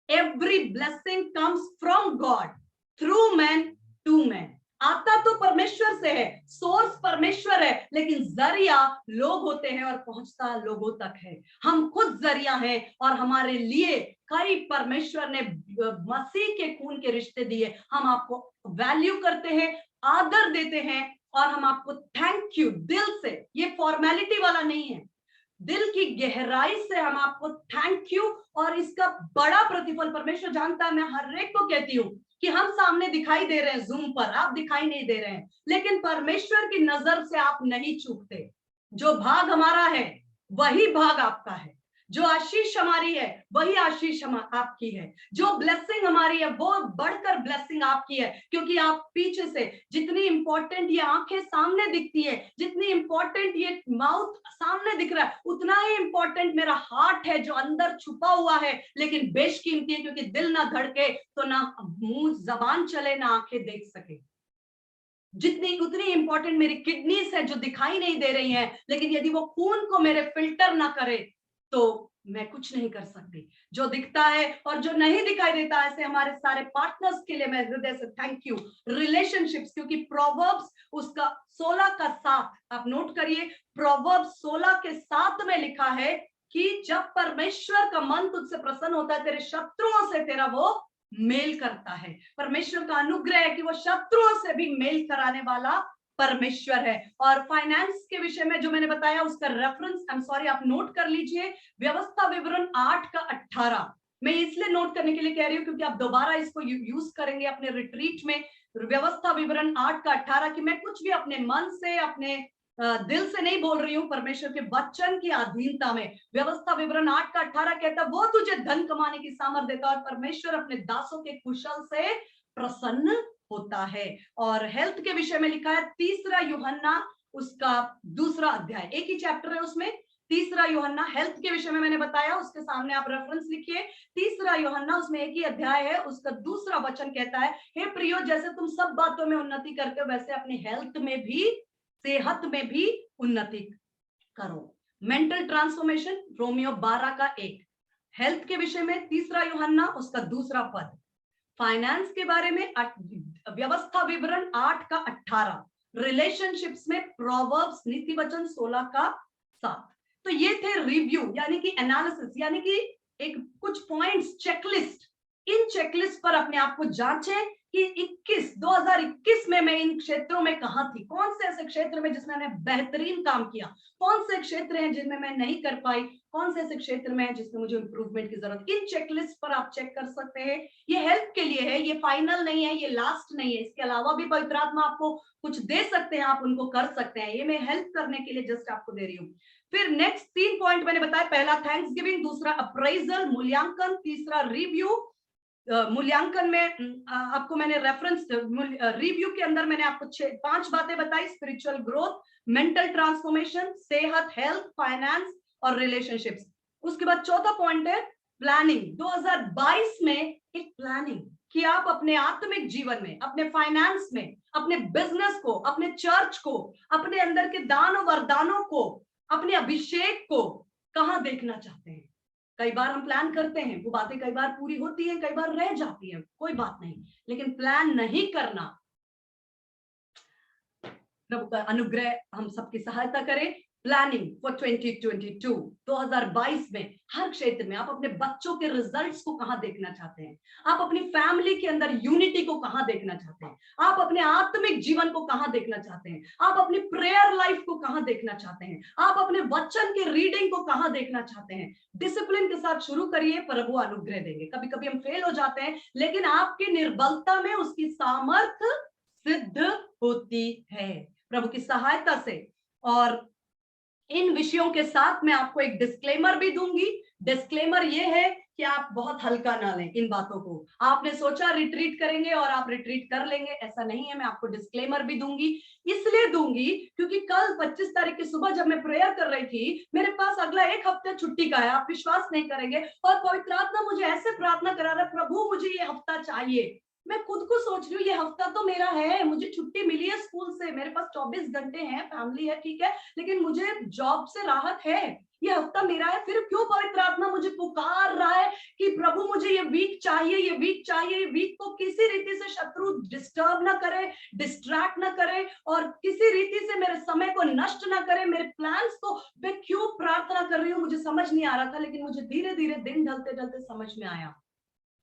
Every blessing comes from God through man to man. आता तो परमेश्वर से है, सोर्स परमेश्वर है, लेकिन जरिया लोग होते हैं और पहुंचता लोगों तक है। हम खुद जरिया हैं और हमारे लिए कई परमेश्वर ने मसीह के खून के रिश्ते दिए। हम आपको वैल्यू करते हैं, आदर देते हैं, और हम आपको थैंक यू दिल से, ये फॉर्मेलिटी वाला नहीं है, दिल की गहराई से हम आपको थैंक यू। और इसका बड़ा प्रतिफल परमेश्वर जानता है। मैं हर एक को कहती हूँ कि हम सामने दिखाई दे रहे हैं, जूम पर आप दिखाई नहीं दे रहे हैं, लेकिन परमेश्वर की नजर से आप नहीं चूकते। जो भाग हमारा है वही भाग आपका है, जो आशीष हमारी है वही आशीष आपकी है, जो ब्लेसिंग हमारी है वो बढ़कर ब्लेसिंग आपकी है। क्योंकि आप पीछे से, जितनी इंपॉर्टेंट ये आंखें सामने दिखती है, जितनी इंपॉर्टेंट ये माउथ सामने दिख रहा है, उतना ही इंपॉर्टेंट मेरा हार्ट है जो अंदर छुपा हुआ है, लेकिन बेशकीमती है, क्योंकि दिल ना धड़के तो ना मुंह जबान चले, ना आंखें देख सके। जितनी उतनी इंपॉर्टेंट मेरी किडनीज है जो दिखाई नहीं दे रही हैं, लेकिन यदि वो खून को मेरे फिल्टर ना करे तो मैं कुछ नहीं कर सकती। जो दिखता है और जो नहीं दिखाई देता, ऐसे हमारे सारे पार्टनर्स के लिए मैं हृदय से थैंक यू। रिलेशनशिप्स, क्योंकि प्रोवर्ब्स उसका 16 का 7 आप नोट करिए, प्रोवर्ब्स 16 के 7 में लिखा है कि जब परमेश्वर का मन तुझसे प्रसन्न होता है, तेरे शत्रुओं से तेरा वो मेल करता है। परमेश्वर का अनुग्रह है कि वो शत्रुओं से भी मेल कराने वाला परमेश्वर है। और फाइनेंस के विषय में जो मैंने बताया उसका रेफरेंस, आई एम सॉरी, आप नोट कर लीजिए, व्यवस्था विवरण 8 का 18। मैं इसलिए नोट करने के लिए कह रही हूँ क्योंकि आप दोबारा इसको यूज करेंगे अपने रिट्रीट में। व्यवस्था विवरण 8 का 18 कि मैं कुछ भी अपने मन से, अपने दिल से नहीं बोल रही हूँ, परमेश्वर के वचन की अधीनता में। व्यवस्था विवरण 8 का 18 कहता है, वो तुझे धन कमाने की सामर्थ देता है और परमेश्वर अपने दासों के कुशल से प्रसन्न होता है। और हेल्थ के विषय में लिखा है 3 यूहन्ना उसका 2 अध्याय, एक ही चैप्टर है उसमें, 3 यूहन्ना हेल्थ के विषय में मैंने बताया, उसके सामने आप रेफरेंस लिखिए। 3 यूहन्ना उसमें एक ही अध्याय है, उसका 2 वचन कहता है, हे प्रियो, जैसे तुम सब बातों में उन्नति करते हो, वैसे अपनी हेल्थ में भी, सेहत में भी उन्नति करो। मेंटल ट्रांसफॉर्मेशन रोमियो 12 का 1। हेल्थ के विषय में 3 यूहन्ना उसका 2 पद। फाइनेंस के बारे में व्यवस्था विवरण 8 का 18। रिलेशनशिप्स में प्रोवर्ब्स नीति वचन 16 का 7। तो ये थे रिव्यू, यानी कि एनालिसिस, यानी कि एक कुछ पॉइंट्स, चेकलिस्ट। इन चेकलिस्ट पर अपने आप को जांचें कि 2021 में मैं इन क्षेत्रों में कहां थी, कौन से ऐसे क्षेत्र में जिसमें मैंने बेहतरीन काम किया, कौन से क्षेत्र हैं जिनमें मैं नहीं कर पाई, कौन से ऐसे क्षेत्र में है जिसमें मुझे इंप्रूवमेंट की जरूरत। इन चेकलिस्ट पर आप चेक कर सकते हैं। ये हेल्प के लिए है, ये फाइनल नहीं है, ये लास्ट नहीं है। इसके अलावा भी पवित्र आत्मा आपको कुछ दे सकते हैं, आप उनको कर सकते हैं। ये मैं हेल्प करने के लिए जस्ट आपको दे रही हूँ। फिर नेक्स्ट 3 पॉइंट मैंने बताया, पहला थैंक्स गिविंग, दूसरा अप्राइजल मूल्यांकन, तीसरा रिव्यू, मूल्यांकन में आपको मैंने रेफरेंस रिव्यू के अंदर मैंने आपको 5 बातें बताई, स्पिरिचुअल ग्रोथ, मेंटल ट्रांसफॉर्मेशन, सेहत, हेल्थ, फाइनेंस और रिलेशनशिप्स। उसके बाद चौथा पॉइंट है प्लानिंग। 2022 में एक प्लानिंग कि आप अपने आत्मिक जीवन में, अपने फाइनेंस में, अपने बिजनेस को, अपने चर्च को, अपने अंदर के दान और वरदानों को, अपने अभिषेक को कहां देखना चाहते हैं। कई बार हम प्लान करते हैं, वो बातें कई बार पूरी होती हैं, कई बार रह जाती हैं, कोई बात नहीं, लेकिन प्लान नहीं करना, प्रभु का अनुग्रह हम सबकी सहायता करे। प्लानिंग फॉर 2022 में हर क्षेत्र में आप अपने बच्चों के रिजल्ट्स को कहां देखना चाहते हैं, आप अपनी फैमिली के अंदर यूनिटी को कहां देखना चाहते हैं, आप अपने आत्मिक जीवन को कहां देखना चाहते हैं, आप अपनी प्रेयर लाइफ को कहां देखना चाहते हैं, आप अपने वचन के रीडिंग को कहां देखना चाहते हैं। डिसिप्लिन के साथ शुरू करिए, प्रभु अनुग्रह देंगे। कभी कभी हम फेल हो जाते हैं, लेकिन आपकी निर्बलता में उसकी सामर्थ्य सिद्ध होती है प्रभु की सहायता से। और इन विषयों के साथ मैं आपको एक डिस्क्लेमर भी दूंगी। डिस्क्लेमर ये है कि आप बहुत हल्का ना लें इन बातों को। आपने सोचा रिट्रीट करेंगे और आप रिट्रीट कर लेंगे, ऐसा नहीं है। मैं आपको डिस्क्लेमर भी दूंगी, इसलिए दूंगी क्योंकि कल 25 तारीख की सुबह जब मैं प्रेयर कर रही थी, मेरे पास अगला 1 हफ्ता छुट्टी का है, आप विश्वास नहीं करेंगे। और पवित्र आत्मा मुझे ऐसे प्रार्थना करा रहा है, प्रभु मुझे ये हफ्ता चाहिए। मैं खुद को सोच रही हूँ ये हफ्ता तो मेरा है, मुझे छुट्टी मिली है स्कूल से, मेरे पास 24 घंटे हैं, फैमिली है, ठीक है, लेकिन मुझे जॉब से राहत है, ये हफ्ता मेरा है। फिर क्यों पवित्र आत्मा मुझे पुकार रहा है कि प्रभु मुझे ये वीक चाहिए, ये वीक चाहिए। ये वीक को किसी रीति से शत्रु डिस्टर्ब ना करे, डिस्ट्रैक्ट ना करे और किसी रीति से मेरे समय को नष्ट ना करे, मेरे प्लान्स को। मैं क्यों प्रार्थना कर रही हूँ मुझे समझ नहीं आ रहा था, लेकिन मुझे धीरे धीरे दिन ढलते ढलते समझ में आया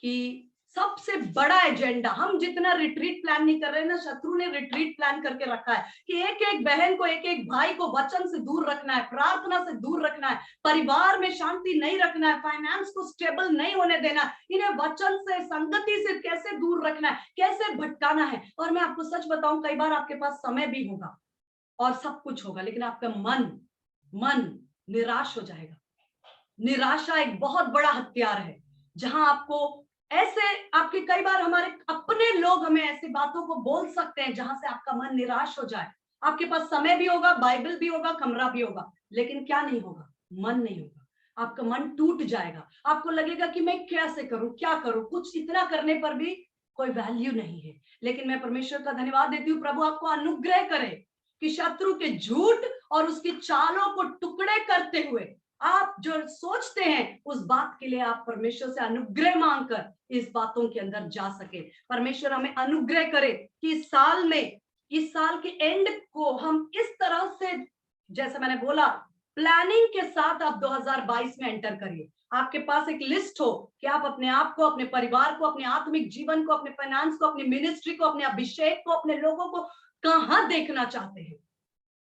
कि सबसे बड़ा एजेंडा, हम जितना रिट्रीट प्लान नहीं कर रहे ना, शत्रु ने रिट्रीट प्लान करके रखा है कि एक एक बहन को, एक एक भाई को वचन से दूर रखना है, प्रार्थना से दूर रखना है, परिवार में शांति नहीं रखना है, फाइनेंस को स्टेबल नहीं होने देना, इन्हें वचन से, संगति से कैसे दूर रखना है, कैसे भटकाना है। और मैं आपको सच बताऊं, कई बार आपके पास समय भी होगा और सब कुछ होगा, लेकिन आपका मन निराश हो जाएगा। निराशा एक बहुत बड़ा हथियार है, जहां आपको ऐसे, आपके कई बार हमारे अपने लोग हमें ऐसी बातों को बोल सकते हैं जहां से आपका मन निराश हो जाए। आपके पास समय भी होगा, बाइबल भी होगा, कमरा भी होगा, लेकिन क्या नहीं होगा, मन नहीं होगा। आपका मन टूट जाएगा, आपको लगेगा कि मैं कैसे करूं, क्या करूं, कुछ इतना करने पर भी कोई वैल्यू नहीं है। लेकिन मैं परमेश्वर का धन्यवाद देती हूँ, प्रभु आपको अनुग्रह करे कि शत्रु के झूठ और उसकी चालों को टुकड़े करते हुए आप जो सोचते हैं उस बात के लिए आप परमेश्वर से अनुग्रह मांगकर इस बातों के अंदर जा सके। परमेश्वर हमें अनुग्रह करे कि इस साल में, इस साल के एंड को हम इस तरह से, जैसे मैंने बोला, प्लानिंग के साथ आप 2022 में एंटर करिए। आपके पास एक लिस्ट हो कि आप अपने आप को, अपने परिवार को, अपने आत्मिक जीवन को, अपने फाइनेंस को, अपनी मिनिस्ट्री को, अपने अभिषेक को, अपने लोगों को कहां देखना चाहते हैं।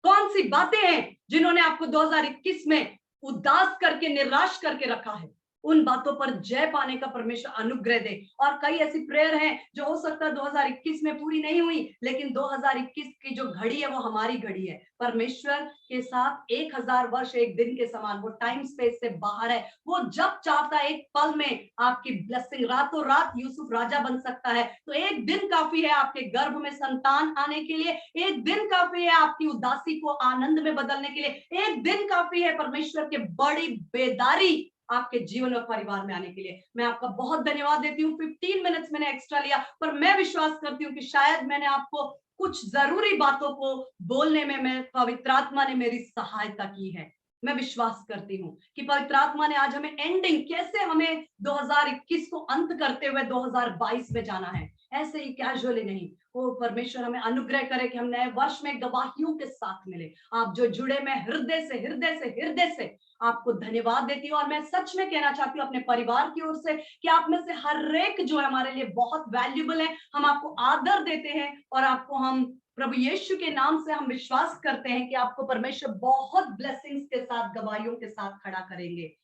कौन सी बातें हैं जिन्होंने आपको 2021 में उदास करके, निराश करके रखा है, उन बातों पर जय पाने का परमेश्वर अनुग्रह दे। और कई ऐसी प्रेयर हैं जो हो सकता है 2021 में पूरी नहीं हुई, लेकिन 2021 की जो घड़ी है वो हमारी घड़ी है। परमेश्वर के साथ 1000 वर्ष एक दिन के समान, वो टाइम स्पेस से बाहर है। वो जब चाहता है एक पल में आपकी ब्लेसिंग, रातों रात यूसुफ राजा बन सकता है। तो एक दिन काफी है आपके गर्भ में संतान आने के लिए, एक दिन काफी है आपकी उदासी को आनंद में बदलने के लिए, एक दिन काफी है परमेश्वर के बड़ी बेदारी आपके जीवन और परिवार में आने के लिए। मैं आपका बहुत धन्यवाद देती हूँ। 15 मिनट्स मैंने एक्स्ट्रा लिया, पर मैं विश्वास करती हूँ कि शायद मैंने आपको कुछ जरूरी बातों को बोलने में, मैं पवित्र आत्मा ने मेरी सहायता की है। मैं विश्वास करती हूँ कि पवित्र आत्मा ने आज हमें एंडिंग, कैसे हमें 2021 को अंत करते हुए 2022 में जाना है, ऐसे ही कैजुअली नहीं। वो परमेश्वर हमें अनुग्रह करे कि हम नए वर्ष में गवाहियों के साथ मिले। आप जो जुड़े, मैं हृदय से आपको धन्यवाद देती हूँ। और मैं सच में कहना चाहती हूँ अपने परिवार की ओर से कि आप में से हर एक जो है हमारे लिए बहुत वैल्यूबल है। हम आपको आदर देते हैं और आपको हम प्रभु यीशु के नाम से हम विश्वास करते हैं कि आपको परमेश्वर बहुत ब्लेसिंग्स के साथ, गवाहियों के साथ खड़ा करेंगे।